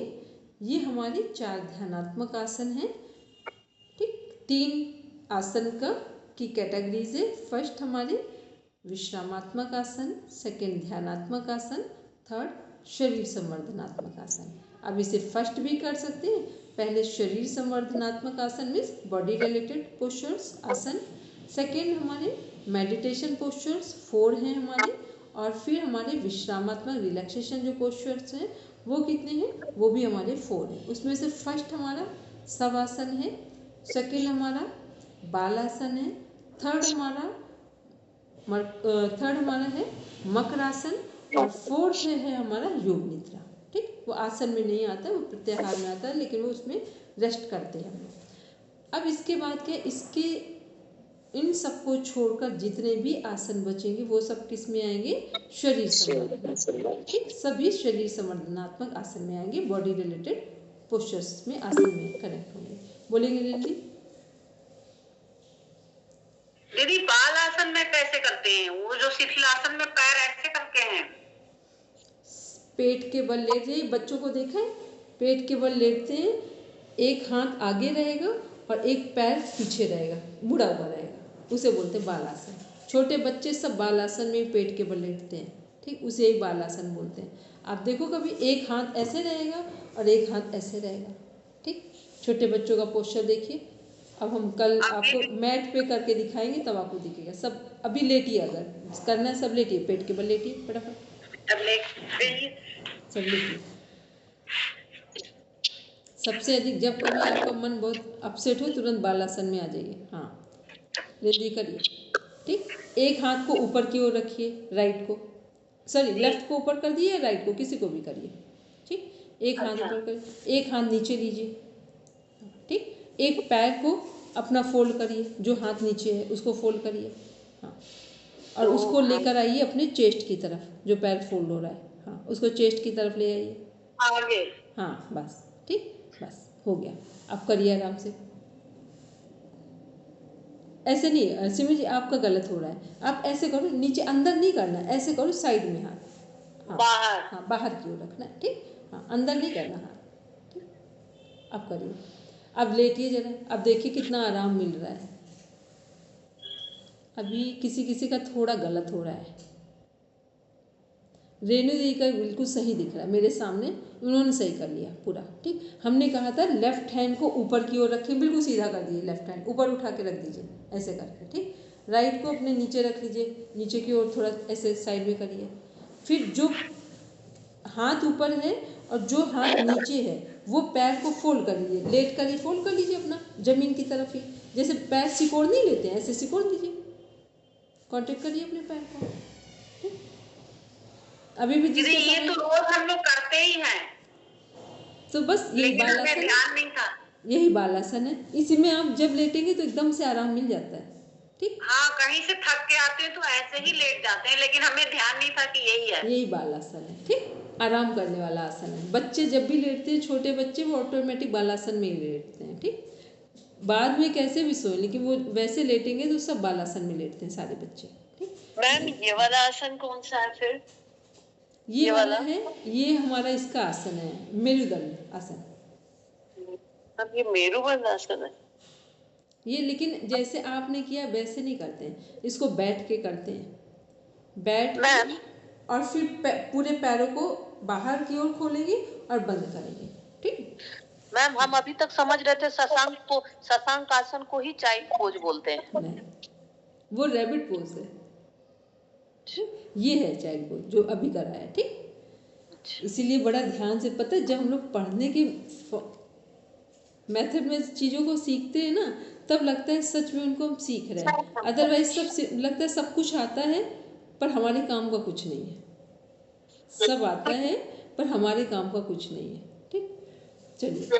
A: ये हमारे 4 ध्यानात्मक आसन हैं। ठीक, 3 आसन की कैटेगरीज है। फर्स्ट हमारे विश्रामात्मक आसन, सेकंड ध्यानात्मक आसन, थर्ड शरीर संवर्धनात्मक आसन। अब इसे फर्स्ट भी कर सकते हैं। पहले शरीर संवर्धनात्मक आसन मीन्स बॉडी रिलेटेड पोस्चर्स आसन, सेकंड हमारे मेडिटेशन पोस्चर्स 4 हैं हमारे, और फिर हमारे विश्रामात्मक रिलैक्सेशन जो पोस्चर्स हैं वो कितने हैं, वो भी हमारे 4 हैं। उसमें से फर्स्ट हमारा शवासन है, सेकंड हमारा बालासन है, थर्ड हमारा है मकरासन, और फोर्थ है हमारा योग निद्रा। ठीक, वो आसन में नहीं आता, वो प्रत्याहार में आता है, लेकिन वो उसमें रेस्ट करते हैं हम लोग। अब इसके बाद क्या, इसके इन सबको छोड़कर जितने भी आसन बचेंगे वो सब किस में आएंगे, शरीर संवर्धनात्मक। ठीक, सभी शरीर संवर्धनात्मक आसन में आएंगे, बॉडी रिलेटेड पोस्चर्स में आसन में कनेक्ट होंगे। बोलेंगे दीदी?
C: दीदी बाल आसन में कैसे करते हैं? वो जो शिथिलासन में पैर ऐसे करके हैं,
A: पेट के बल लेट जाइए, बच्चों को देखा है, पेट के बल लेटते हैं, एक हाथ आगे रहेगा और एक पैर पीछे रहेगा, मुड़ा हुआ रहेगा, उसे बोलते हैं बालासन। छोटे बच्चे सब बालासन में पेट के बल लेटते हैं। ठीक, उसे एक बालासन बोलते हैं। आप देखो कभी एक हाथ ऐसे रहेगा और एक हाथ ऐसे रहेगा। ठीक, छोटे बच्चों का पोस्चर देखिए। अब हम कल आपको मैट पे करके दिखाएंगे तब आपको दिखेगा। सब अभी लेटिए, अगर करना है सब लेटिए, पेट के बल लेटिए फटाफट, सब लेटिए। सबसे अधिक जब कभी आपका मन बहुत अपसेट हो तुरंत बालासन में आ जाइए। हाँ, जल्दी करिए। ठीक, एक हाथ को ऊपर की ओर रखिए, राइट को, सॉरी लेफ्ट को ऊपर कर दिए, राइट को, किसी को भी करिए। ठीक, एक हाथ ऊपर करिए, एक हाथ नीचे लीजिए। ठीक, एक पैर को अपना फोल्ड करिए, जो हाथ नीचे है उसको फोल्ड करिए। हाँ, और उसको लेकर आइए अपने चेस्ट की तरफ, जो पैर फोल्ड हो रहा है, हाँ उसको चेस्ट की तरफ ले आइए
C: आगे।
A: हाँ बस, ठीक, बस हो गया। अब करिए आराम से। ऐसे नहीं सिमी जी, आपका गलत हो रहा है। आप ऐसे करो, नीचे अंदर नहीं करना, ऐसे करो साइड में हाथ, हाँ
C: बाहर,
A: हाँ बाहर की ओर रखना है। ठीक, हाँ अंदर नहीं करना हाथ। ठीक, अब करिए। अब लेटिए जरा, अब देखिए कितना आराम मिल रहा है। अभी किसी किसी का थोड़ा गलत हो रहा है। रेणु दी का बिल्कुल सही दिख रहा है मेरे सामने, उन्होंने सही कर लिया पूरा। ठीक, हमने कहा था लेफ्ट हैंड को ऊपर की ओर रखिए, बिल्कुल सीधा कर दीजिए, लेफ्ट हैंड ऊपर उठा के रख दीजिए ऐसे करके। ठीक, राइट को अपने नीचे रख लीजिए, नीचे की ओर थोड़ा ऐसे साइड में करिए। फिर जो हाथ ऊपर है और जो हाथ नीचे है वो पैर को फोल्ड कर लीजिए, लेट कर ही फोल्ड कर लीजिए अपना जमीन की तरफ ही, जैसे पैर सिकोड़ नहीं लेते हैं ऐसे सिकोड़ लीजिए, कॉन्टेक्ट करिए अपने पैर को। ठीक, अभी भी
C: दीदी
A: जिसका
C: ये तो रोज हम लोग करते ही हैं,
A: तो बस यही
C: लेकिन हमें
A: बालासन,
C: ध्यान नहीं था।
A: यही बालासन है। इसी में आप जब लेटेंगे तो एकदम से आराम मिल जाता है। ठीक,
C: हाँ, कहीं से थक के आते हैं तो ऐसे ही लेट जाते हैं, लेकिन हमें ध्यान नहीं था कि यही है।
A: यही बालासन है। ठीक, आराम करने वाला आसन है। बच्चे जब भी लेटते हैं, छोटे बच्चे, वो ऑटोमेटिक बालासन में ही लेटते हैं। ठीक, बाद में कैसे भी सोए, लेकिन वो वैसे लेटेंगे तो सब बालासन में लेटते हैं सारे बच्चे। ठीक,
B: मैम ये वाला आसन कौन सा है फिर?
A: ये वाला है, ये हमारा इसका आसन है, मेरुदंड आसन।
B: अब ये मेरुबंध आसन है।
A: ये लेकिन जैसे आपने किया वैसे नहीं करते हैं, इसको बैठ के करते हैं। बैठ के
B: मैम
A: और फिर पूरे पैरों को बाहर की ओर खोलेंगे और बंद करेंगे। ठीक
B: मैम, हम अभी तक समझ रहे थे शशांक आसन को ही चाइल्ड पोज बोलते हैं।
A: नहीं, वो रैबिट पोज है। ये है चाइल्ड पोज जो अभी कराया है। ठीक, इसीलिए बड़ा ध्यान से, पता है जब हम लोग पढ़ने के मेथड में चीज़ों को सीखते हैं ना, तब लगता है सच में उनको हम सीख रहे हैं। अदरवाइज सब लगता है सब कुछ आता है पर हमारे काम का कुछ नहीं है। सब आता है पर हमारे काम का कुछ नहीं है। ठीक, चलिए,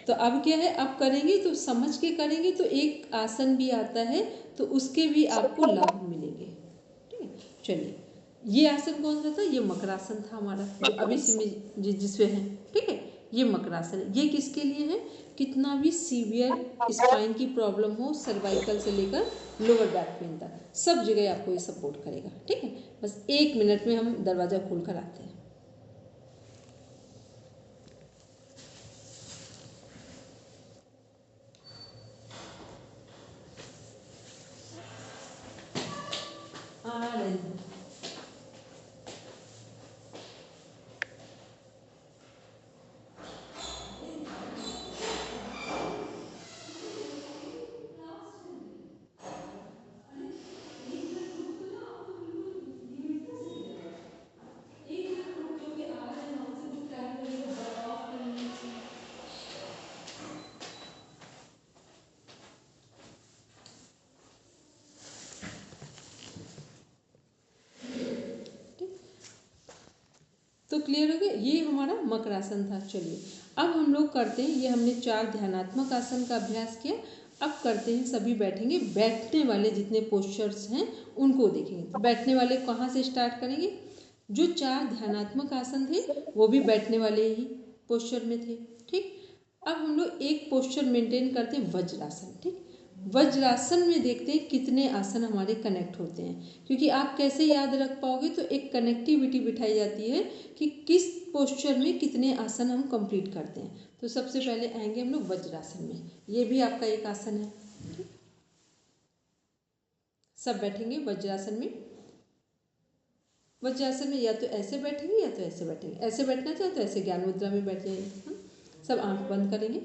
A: तो अब क्या है, अब करेंगे तो समझ के करेंगे तो एक आसन भी आता है तो उसके भी आपको लाभ मिलेंगे। ठीक है, चलिए, ये आसन कौन सा था? ये मकरासन था हमारा, जो अभी जिसमें है। ठीक है, ये मकरासन है। ये किसके लिए है? कितना भी सीवियर स्पाइन की प्रॉब्लम हो, सर्वाइकल से लेकर लोअर बैक पेन तक, सब जगह आपको ये सपोर्ट करेगा। ठीक है, बस 1 मिनट में हम दरवाज़ा खोल कर आते हैं। तो क्लियर हो गया, ये हमारा मकरासन था। चलिए, अब हम लोग करते हैं, ये हमने 4 ध्यानात्मक आसन का अभ्यास किया। अब करते हैं, सभी बैठेंगे। बैठने वाले जितने पोस्चर्स हैं उनको देखेंगे। तो बैठने वाले कहाँ से स्टार्ट करेंगे? जो 4 ध्यानात्मक आसन थे वो भी बैठने वाले ही पोस्चर में थे। ठीक, अब हम लोग एक पोस्चर मेंटेन करते हैं, वज्रासन। ठीक, वज्रासन में देखते हैं कितने आसन हमारे कनेक्ट होते हैं, क्योंकि आप कैसे याद रख पाओगे, तो एक कनेक्टिविटी बिठाई जाती है कि किस पोस्चर में कितने आसन हम कंप्लीट करते हैं। तो सबसे पहले आएंगे हम लोग वज्रासन में। ये भी आपका एक आसन है। सब बैठेंगे वज्रासन में। वज्रासन में या तो ऐसे बैठेंगे या तो ऐसे बैठेंगे। ऐसे बैठना चाहे तो ऐसे ज्ञान मुद्रा में बैठ जाएंगे। सब आंख बंद करेंगे।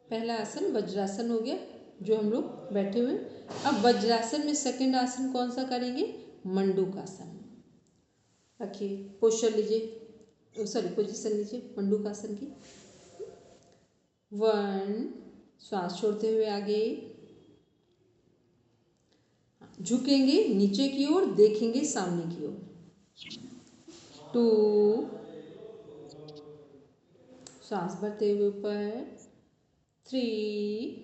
A: पहला आसन वज्रासन हो गया, जो हम लोग बैठे हुए। अब वज्रासन में सेकंड आसन कौन सा करेंगे? मंडूकासन। रखिए, पोस्चर लीजिए, सॉरी पोजीशन लीजिए मंडूकासन की। 1, श्वास छोड़ते हुए आगे झुकेंगे नीचे की ओर, देखेंगे सामने की ओर। 2, श्वास भरते हुए ऊपर। 3,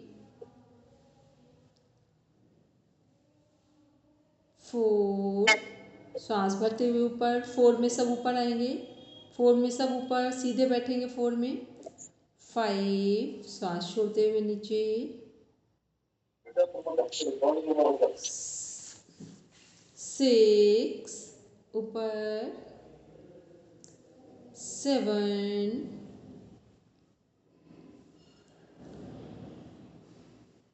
A: 4, श्वास भरते हुए ऊपर। 4 में सब ऊपर आएंगे। 4 में सब ऊपर सीधे बैठेंगे। 4 में। 5, श्वास छोड़ते हुए नीचे। 6, ऊपर। 7,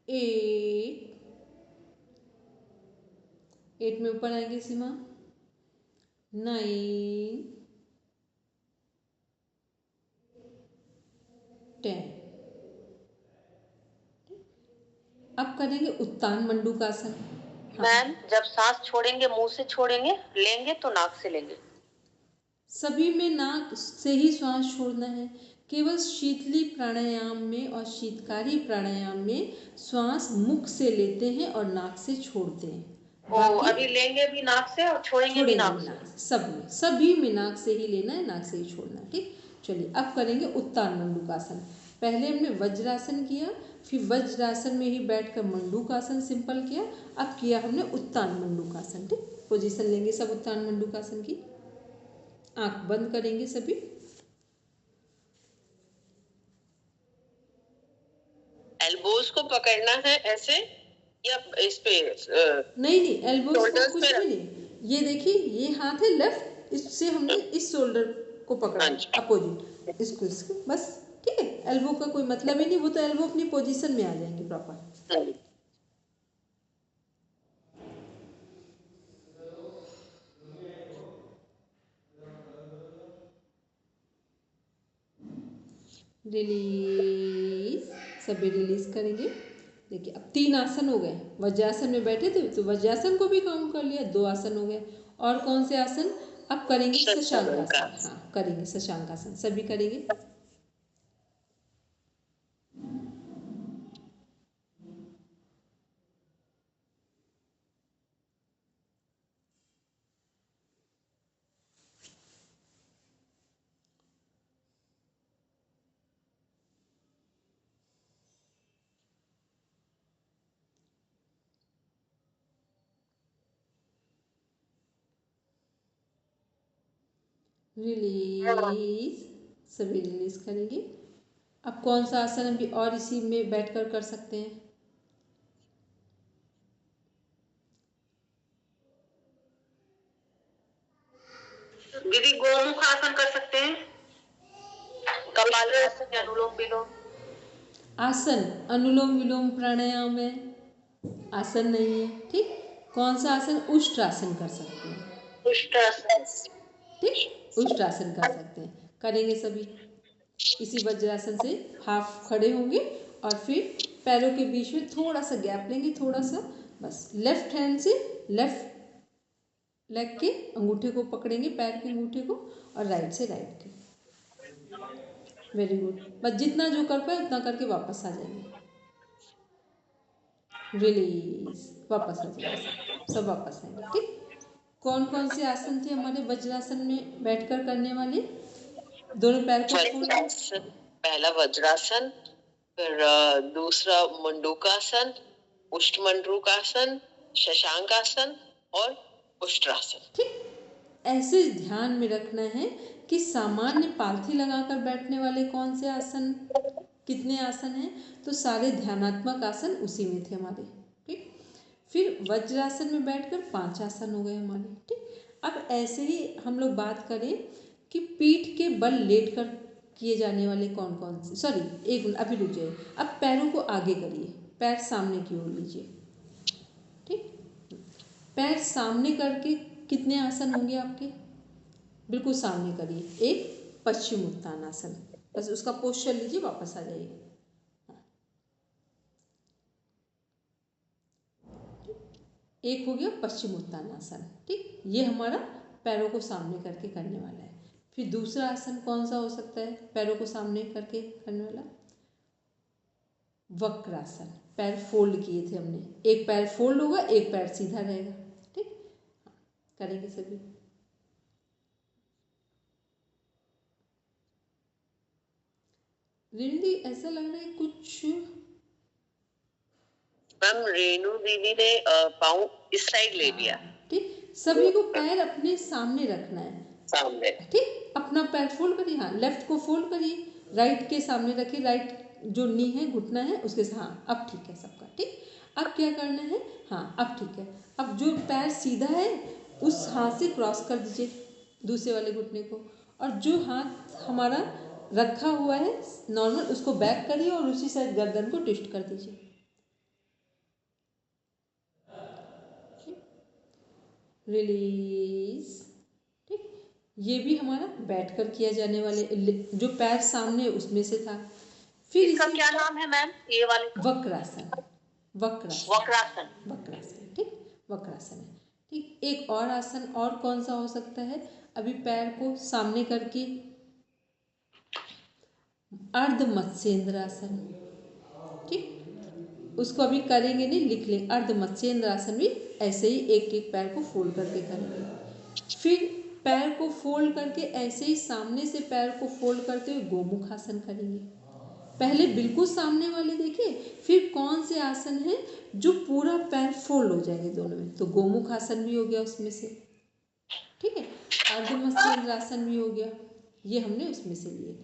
A: 8, 8 में ऊपर आएंगे सीमा। 9, 10। अब करेंगे उत्तान मंडूकासन।
B: मैम, जब सांस छोड़ेंगे मुंह से छोड़ेंगे, लेंगे तो नाक से लेंगे?
A: सभी में नाक से ही श्वास छोड़ना है। केवल शीतली प्राणायाम में और शीतकारी प्राणायाम में श्वास मुख से लेते हैं और नाक से छोड़ते हैं।
B: अभी लेंगे भी नाक से और छोड़ेंगे भी नाक से।
A: सब में, सभी में नाक से ही लेना है, नाक से ही छोड़ना है। ठीक, चलिए, अब करेंगे उत्तान मंडूकासन। पहले हमने वज्रासन किया, फिर वज्रासन में ही बैठकर मंडूकासन सिंपल किया। अब किया हमने उत्तान मंडूकासन। ठीक, पोजीशन लेंगे सब उत्तान मंडूकासन की। आंख बंद करेंगे सभी।
B: एल्बोज को पकड़ना है ऐसे या इस पे
A: नहीं नहीं, एल्बोज को
B: shoulders
A: कुछ
B: पे
A: भी नहीं। ये देखिए, ये हाथ है लेफ्ट, इससे हमने इस शोल्डर को पकड़ा
B: हाँ जी।
A: अपोजिट, इसको बस। ठीक है, एल्बो का कोई मतलब ही नहीं, वो तो एल्बो अपनी पोजीशन में आ जाएंगे प्रॉपर।
B: हाँ जी।
A: रिलीज, सभी रिलीज करेंगे। देखिए अब 3 आसन हो गए। वज्रासन में बैठे थे तो वज्रासन को भी काउंट कर लिया, 2 आसन हो गए। और कौन से आसन अब करेंगे? शशांकासन। हाँ करेंगे शशांकासन, सभी करेंगे। रिलीज, सभी रिलीज करेंगे। अब कौन सा आसन अभी और इसी में बैठकर कर सकते हैं?
C: दीदी गोमुख आसन कर सकते हैं, कपालासन, अनुलोम विलोम।
A: आसन अनुलोम विलोम प्राणायाम है, आसन नहीं है। ठीक, कौन सा आसन? उष्ट्रासन कर सकते हैं।
C: उष्ट्रासन।
A: ठीक, उष्ट्रासन कर सकते हैं, करेंगे सभी। इसी वज्रासन से हाफ खड़े होंगे और फिर पैरों के बीच में थोड़ा सा गैप लेंगे, थोड़ा सा बस। लेफ्ट हैंड से लेफ्ट लेग के अंगूठे को पकड़ेंगे, पैर के अंगूठे को, और राइट से राइट के। वेरी गुड, बस जितना जो कर पाए उतना करके वापस आ जाएंगे। रिलीज, वापस आ जाएंगे, सब वापस आएंगे। ठीक, कौन कौन से आसन थे हमारे वज्रासन में बैठकर करने वाले? दोनों पैर को खोल,
B: पहला वज्रासन, फिर दूसरा मंडूकासन, उष्टमंडूकासन, शशांकासन और उष्ट्रासन।
A: ठीक, ऐसे ध्यान में रखना है कि सामान्य पालथी लगाकर बैठने वाले कौन से आसन, कितने आसन हैं, तो सारे ध्यानात्मक आसन उसी में थे हमारे। ठीक, फिर वज्रासन में बैठकर 5 आसन हो गए हमारे। ठीक, अब ऐसे ही हम लोग बात करें कि पीठ के बल लेटकर किए जाने वाले कौन कौन से, सॉरी एक मिनट अभी रुक जाइए। अब पैरों को आगे करिए, पैर सामने की ओर लीजिए। ठीक, पैर सामने करके कितने आसन होंगे आपके? बिल्कुल सामने करिए, एक पश्चिम उत्तानासन, बस उसका पोस्चर लीजिए, वापस आ जाइए। एक हो गया पश्चिम उत्तानासन। ठीक, ये हमारा पैरों को सामने करके करने वाला है। फिर दूसरा आसन कौन सा हो सकता है पैरों को सामने करके करने वाला? वक्रासन, पैर फोल्ड किए थे हमने, एक पैर फोल्ड होगा, एक पैर सीधा रहेगा। ठीक, करेंगे सभी। रेणु ऐसा लग रहा है कुछ,
B: मैम रेणु दीदी ने पाँव इस साइड ले लिया।
A: ठीक, सभी को पैर अपने सामने रखना है,
B: सामने।
A: ठीक, अपना पैर फोल्ड करिए, हाँ लेफ्ट को फोल्ड करिए, राइट के सामने रखिए, राइट जो नी है घुटना है उसके साथ। हाँ अब ठीक है सबका। ठीक, अब क्या करना है? हाँ अब ठीक है। अब जो पैर सीधा है उस हाथ से क्रॉस कर दीजिए दूसरे वाले घुटने को, और जो हाथ हमारा रखा हुआ है नॉर्मल उसको बैक करिए और उसी साइड गर्दन को ट्विस्ट कर दीजिए। रिलीज। ठीक, ये भी हमारा बैठकर किया जाने वाले, जो पैर सामने उसमें से था। फिर
C: इसका क्या नाम है मैम ये वाले?
A: वक्रासन, वक्रासन,
C: वक्रासन।
A: वक्रासन। ठीक, वक्रासन है। ठीक, एक और आसन और कौन सा हो सकता है? अभी पैर को सामने करके अर्ध मत्स्येंद्र आसन। ठीक, उसको अभी करेंगे नहीं, लिख लेंगे। अर्ध मत्स्येंद्र आसन भी ऐसे ही एक एक पैर को फोल्ड करके करेंगे। फिर पैर को फोल्ड करके ऐसे ही सामने से पैर को फोल्ड करते हुए गोमुख आसन करेंगे। पहले बिल्कुल सामने वाले देखिए, फिर कौन से आसन है जो पूरा पैर फोल्ड हो जाएंगे दोनों में, तो गोमुख आसन भी हो गया उसमें से। ठीक है, अर्ध मत्स्येंद्र आसन भी हो गया, ये हमने उसमें से लिए।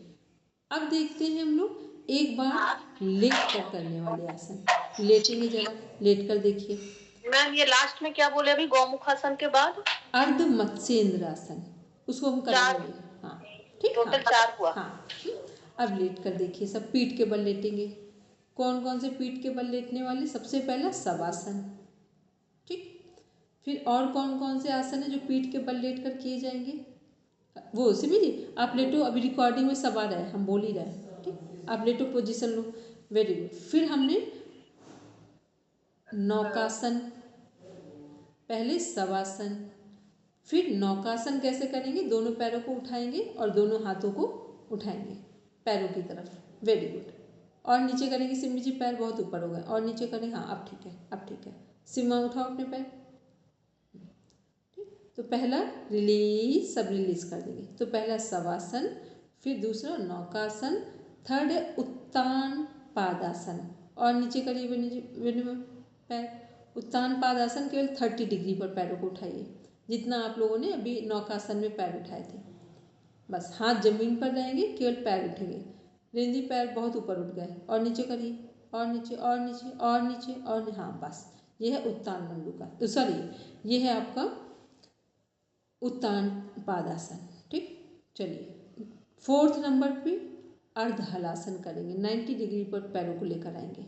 A: अब देखते हैं हम लोग एक बार लेट कर करने वाले आसन। लेटेंगे, जरा लेट कर देखिए।
C: मैम ये लास्ट में क्या बोले अभी, गौमुखासन के बाद
A: अर्ध मत्स्येंद्रासन, उसको हम करेंगे। हाँ ठीक,
C: टोटल
A: हाँ
C: 4 हुआ।
A: हाँ। अब लेट कर देखिए, सब पीठ के बल लेटेंगे। कौन कौन से पीठ के बल लेटने वाले? सबसे पहला शवासन, ठीक। फिर और कौन कौन से आसन है जो पीठ के बल लेट कर किए जाएंगे? वो सिमिली, आप लेटो, अभी रिकॉर्डिंग में सब आ रहा है, हम बोल ही रहे हैं, ठीक। आप लेटो, पोजीशन लो, वेरी गुड। फिर हमने नौकासन, पहले शवासन, फिर नौकासन कैसे करेंगे? दोनों पैरों को उठाएंगे और दोनों हाथों को उठाएंगे पैरों की तरफ, वेरी गुड। और नीचे करेंगे, सिमी जी पैर बहुत ऊपर हो गए, और नीचे करेंगे, हाँ अब ठीक है, अब ठीक है। सिमा उठाओ अपने पैर, ठीक। तो पहला रिलीज, सब रिलीज कर देंगे। तो पहला शवासन, फिर दूसरा नौकासन, थर्ड है उत्तान पादासन, और नीचे करिए पैर। उत्तान पादासन केवल 30 डिग्री पर पैरों को उठाइए, जितना आप लोगों ने अभी नौकासन में पैर उठाए थे। बस हाथ जमीन पर रहेंगे, केवल पैर उठेंगे। रेंदी पैर बहुत ऊपर उठ गए, और नीचे करिए, और नीचे और नीचे और नीचे और हाँ बस, ये है उत्तान मंडूका, सॉरी ये है आपका उत्तान पादासन, ठीक। चलिए 4th नंबर पे अर्ध हलासन करेंगे। 90 डिग्री पर पैरों को लेकर आएंगे,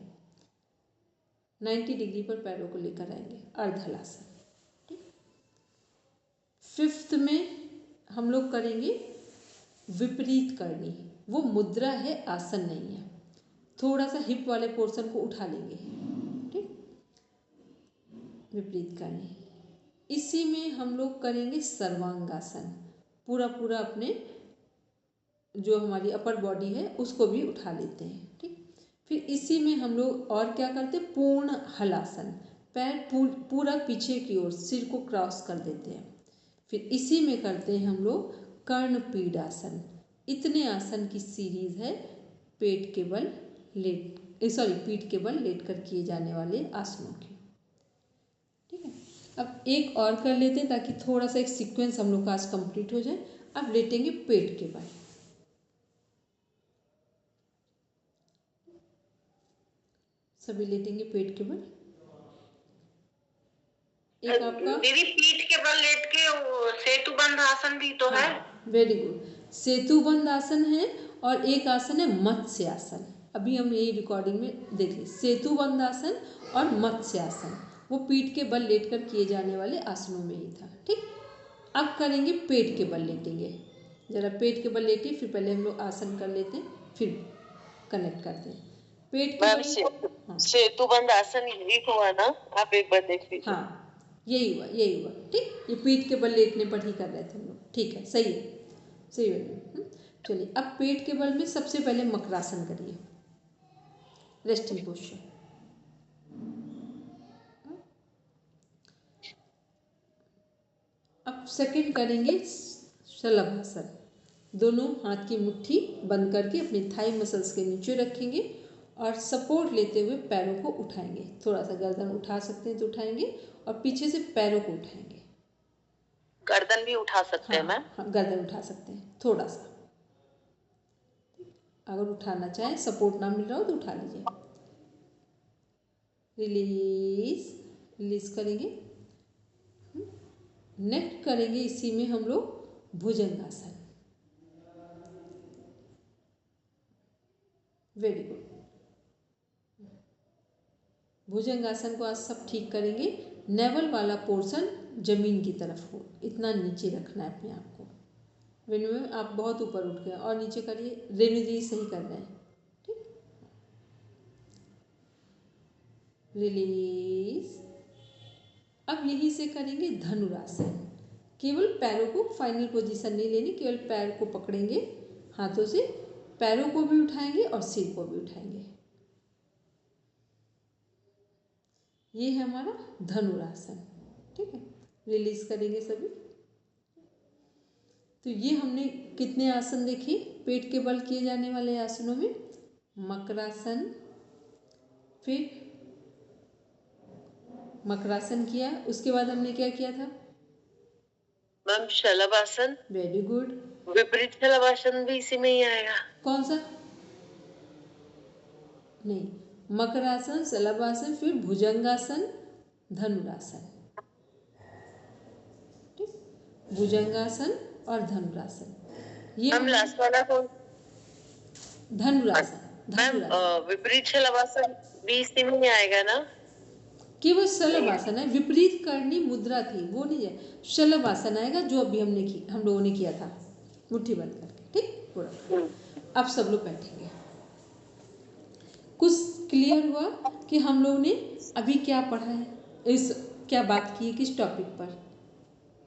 A: 90 डिग्री पर पैरों को लेकर आएंगे, अर्ध हलासन, ठीक। 5th में हम लोग करेंगे विपरीत करनी, वो मुद्रा है, आसन नहीं है। थोड़ा सा हिप वाले पोर्शन को उठा लेंगे, ठीक। विपरीत करनी, इसी में हम लोग करेंगे सर्वांगासन, पूरा पूरा अपने जो हमारी अपर बॉडी है उसको भी उठा लेते हैं, ठीक। फिर इसी में हम लोग और क्या करते हैं? पूर्ण हलासन, पैर पूरा पीछे की ओर, सिर को क्रॉस कर देते हैं। फिर इसी में करते हैं हम लोग कर्णपीडासन। इतने आसन की सीरीज है पेट के बल पीठ के बल लेट कर किए जाने वाले आसनों की, ठीक है। अब एक और कर लेते हैं ताकि थोड़ा सा एक सीक्वेंस हम लोग का आज कंप्लीट हो जाए। अब लेटेंगे पेट के बल, सभी लेटेंगे पेट के बल। एक आपका
C: दीदी पीठ के बल लेट के सेतुबंध आसन भी तो है।
A: वेरी गुड, सेतुबंध आसन है, और एक आसन है मत्स्य आसन। अभी हम यही रिकॉर्डिंग में देख ली, सेतुबंध आसन और मत्स्य आसन, वो पीठ के बल लेट कर किए जाने वाले आसनों में ही था, ठीक। अब करेंगे पेट के बल लेटेंगे, जरा पेट के बल लेटिए, फिर पहले हम लोग आसन कर लेते हैं, फिर कनेक्ट करते हैं। पेट के बल,
B: सेतुबंध आसन यही हुआ ना, आप एक बार देख लीजिए।
A: हाँ यही हुआ, यही हुआ, ठीक। ये पीठ के बल लेटने पर ही कर रहे थे हम लोग, ठीक है, सही है, सही है। चलिए अब पेट के बल में सबसे पहले मकरासन करिए, रेस्टिंग पोस्चर। अब सेकंड करेंगे शलभासन। दोनों हाथ की मुट्ठी बंद करके अपने थाई मसल्स के नीचे रखेंगे और सपोर्ट लेते हुए पैरों को उठाएंगे। थोड़ा सा गर्दन उठा सकते हैं तो उठाएंगे, और पीछे से पैरों को उठाएंगे।
B: गर्दन भी उठा सकते हैं मैम?
A: हाँ गर्दन उठा सकते हैं थोड़ा सा, अगर उठाना चाहें, सपोर्ट ना मिल रहा हो तो उठा लीजिए। रिलीज, रिलीज करेंगे। नेक्स्ट करेंगे इसी में हम लोग भुजंगासन, वेरी गुड। भुजंगासन को आज सब ठीक करेंगे। नेवल वाला पोर्शन जमीन की तरफ हो, इतना नीचे रखना है अपने आप को। वेन्यू में आप बहुत ऊपर उठ गए, और नीचे करिए, रेणु जी सही कर रहे हैं, ठीक। रिलीज। अब यहीं से करेंगे धनुरासन। केवल पैरों को फाइनल पोजीशन नहीं लेनी, केवल पैर को पकड़ेंगे हाथों से, पैरों को भी उठाएंगे और सिर को भी उठाएंगे। ये है हमारा धनुरासन, ठीक है। रिलीज करेंगे सभी। तो ये हमने कितने आसन देखे पेट के बल किए जाने वाले आसनों में? मकरासन, फिर मकरासन किया, उसके बाद हमने क्या किया था
B: मैम? शलभासन।
A: Very good.
B: विपरीत शलभासन भी इसी में ही आएगा?
A: कौन सा? नहीं, मकरासन, शलभासन, फिर भुजंगासन, धनुरासन। ठीक, भुजंगासन और धनुरासन, ये
B: मैम लास्ट वाला कौन?
A: धनुरासन।
B: मैम विपरीत शलभासन भी इसी में आएगा ना?
A: केवल शलभासन है, विपरीत करनी मुद्रा थी वो नहीं है। शलभासन आएगा जो अभी हम लोगों ने किया था, मुट्ठी बंद करके। ठीक, पूरा। अब सब लोग बैठेंगे। कुछ क्लियर हुआ कि हम लोगों ने अभी क्या पढ़ा है, क्या बात की है, किस टॉपिक पर?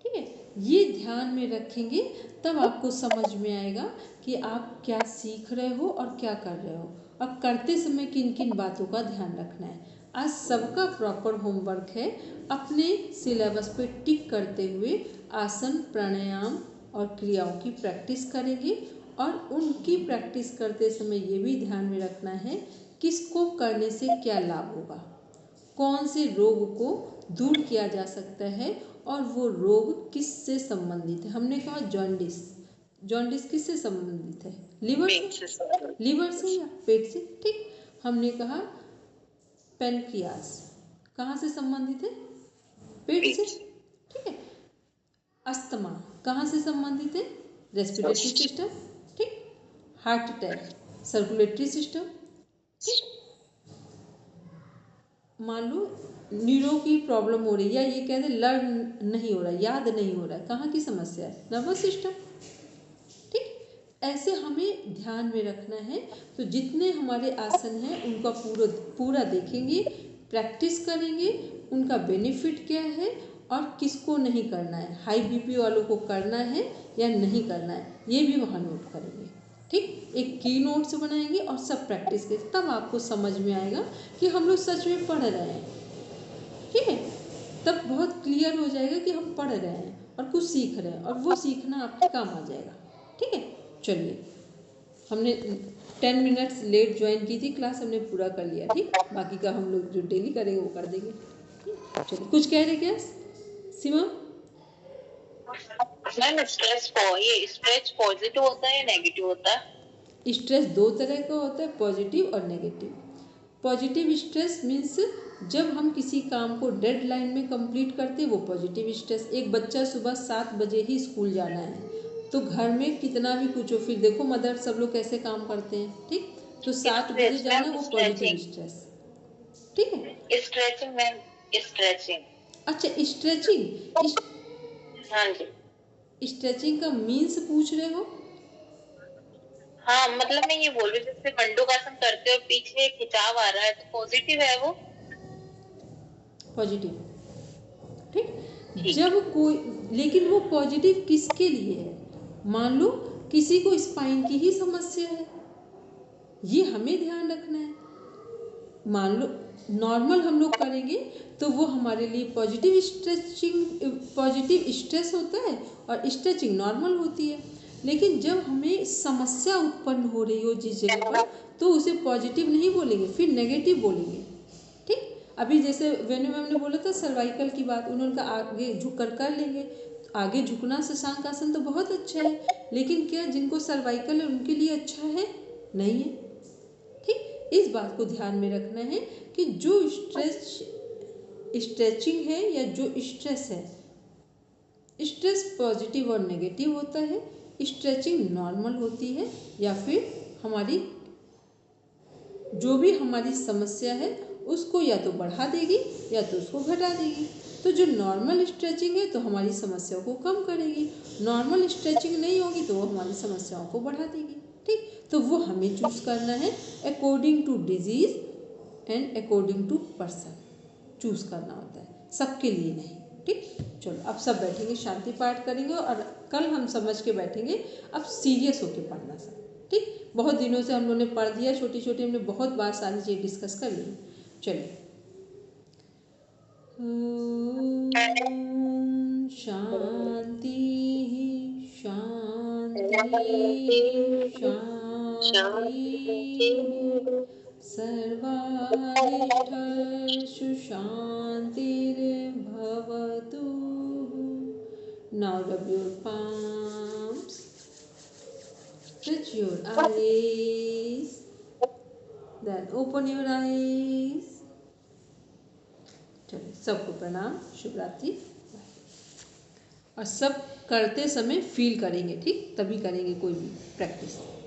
A: ठीक है, ये ध्यान में रखेंगे तब आपको समझ में आएगा कि आप क्या सीख रहे हो और क्या कर रहे हो, और करते समय किन किन बातों का ध्यान रखना है। आज सबका प्रॉपर होमवर्क है, अपने सिलेबस पे टिक करते हुए आसन, प्राणायाम और क्रियाओं की प्रैक्टिस करेंगे। और उनकी प्रैक्टिस करते समय ये भी ध्यान में रखना है किसको करने से क्या लाभ होगा, कौन से रोग को दूर किया जा सकता है, और वो रोग किससे संबंधित है। हमने कहा जॉन्डिस, जॉन्डिस किससे संबंधित है? लीवर से, लीवर से या पेट से? ठीक, हमने कहा पेनक्रियास कहाँ से संबंधित है? पेट से। ठीक है, अस्थमा कहाँ से संबंधित है? Respiratory system. ठीक, हार्ट अटैक सर्कुलेटरी सिस्टम। ठीक, मान लो न्यूरो की प्रॉब्लम हो रही है, या ये कह दें लर्न नहीं हो रहा है, याद नहीं हो रहा है, कहाँ की समस्या है? Nervous system. ठीक, ऐसे हमें ध्यान में रखना है। तो जितने हमारे आसन हैं उनका पूरा देखेंगे, प्रैक्टिस करेंगे, उनका बेनिफिट क्या है और किसको नहीं करना है, हाई बीपी वालों को करना है या नहीं करना है, ये भी वहाँ नोट करेंगे। ठीक, एक की नोट्स बनाएंगे और सब प्रैक्टिस करेंगे, तब आपको समझ में आएगा कि हम लोग सच में पढ़ रहे हैं। ठीक है, तब बहुत क्लियर हो जाएगा कि हम पढ़ रहे हैं और कुछ सीख रहे हैं, और वो सीखना आपके काम आ जाएगा। ठीक है, चलिए, हमने 10 मिनट्स लेट ज्वाइन की थी क्लास, हमने पूरा कर लिया। ठीक, बाकी का हम लोग जो डेली करेंगे वो कर देंगे। चलिए, कुछ कह रहे क्या सीमा?
C: मैम स्ट्रेस पॉजिटिव होता है या नेगेटिव होता है?
A: स्ट्रेस दो तरह का होता है, पॉजिटिव और नेगेटिव। पॉजिटिव स्ट्रेस मीन्स जब हम किसी काम को डेडलाइन में कंप्लीट करते हैं, वो पॉजिटिव स्ट्रेस। एक बच्चा सुबह 7 बजे ही स्कूल जाना है, तो घर में कितना भी कुछ हो, फिर देखो मदर सब लोग कैसे काम करते हैं। ठीक, तो 7 बजे जाना, वो पॉजिटिव स्ट्रेस। ठीक है,
C: स्ट्रेचिंग मैम, स्ट्रेचिंग।
A: अच्छा, स्ट्रेचिंग।
C: हाँ जी,
A: स्ट्रेचिंग का मीन्स पूछ रहे हो?
C: हाँ मतलब मैं ये बोल रही हूँ, जैसे मंडूकासन करते हो पीछे खिंचाव आ रहा है, तो पॉजिटिव है वो?
A: पॉजिटिव। ठीक, जब कोई, लेकिन वो पॉजिटिव किसके लिए है? मान लो किसी को स्पाइन की ही समस्या है, ये हमें ध्यान रखना है। मान लो नॉर्मल हम लोग करेंगे तो वो हमारे लिए पॉजिटिव स्ट्रेस होता है और स्ट्रेचिंग नॉर्मल होती है। लेकिन जब हमें समस्या उत्पन्न हो रही हो जिस जगह पर, तो उसे पॉजिटिव नहीं बोलेंगे, फिर नेगेटिव बोलेंगे। ठीक, अभी जैसे वेणु मैम ने बोला था सर्वाइकल की बात, उन्होंने कहा आगे झुक कर लेंगे। आगे झुकना शशांक आसन तो बहुत अच्छा है, लेकिन क्या जिनको सर्वाइकल है उनके लिए अच्छा है? नहीं है। ठीक, इस बात को ध्यान में रखना है कि जो स्ट्रेचिंग है या जो स्ट्रेस है, स्ट्रेस पॉजिटिव और नेगेटिव होता है, स्ट्रेचिंग नॉर्मल होती है, या फिर हमारी जो भी हमारी समस्या है उसको या तो बढ़ा देगी या तो उसको घटा देगी। तो जो नॉर्मल स्ट्रेचिंग है तो हमारी समस्याओं को कम करेगी, नॉर्मल स्ट्रेचिंग नहीं होगी तो वो हमारी समस्याओं को बढ़ा देगी। ठीक, तो वो हमें चूज करना है according to disease and according to person choose करना होता है, सबके लिए नहीं। ठीक, चलो अब सब बैठेंगे, शांति पाठ करेंगे, और कल हम समझ के बैठेंगे। अब सीरियस होके पढ़ना सब। ठीक, बहुत दिनों से हम लोगों ने पढ़ दिया, छोटी छोटी हमने बहुत बार सारी चीज़ें डिस्कस कर ली। चलिए, शांति शांति शांति, सर्वारिष्ठर्षु शान्तिर्भवतु। Now rub your palms, touch your eyes, then open your eyes. चलिए, सबको प्रणाम, शुभ रात्रि। और सब करते समय फील करेंगे, ठीक, तभी करेंगे कोई भी प्रैक्टिस।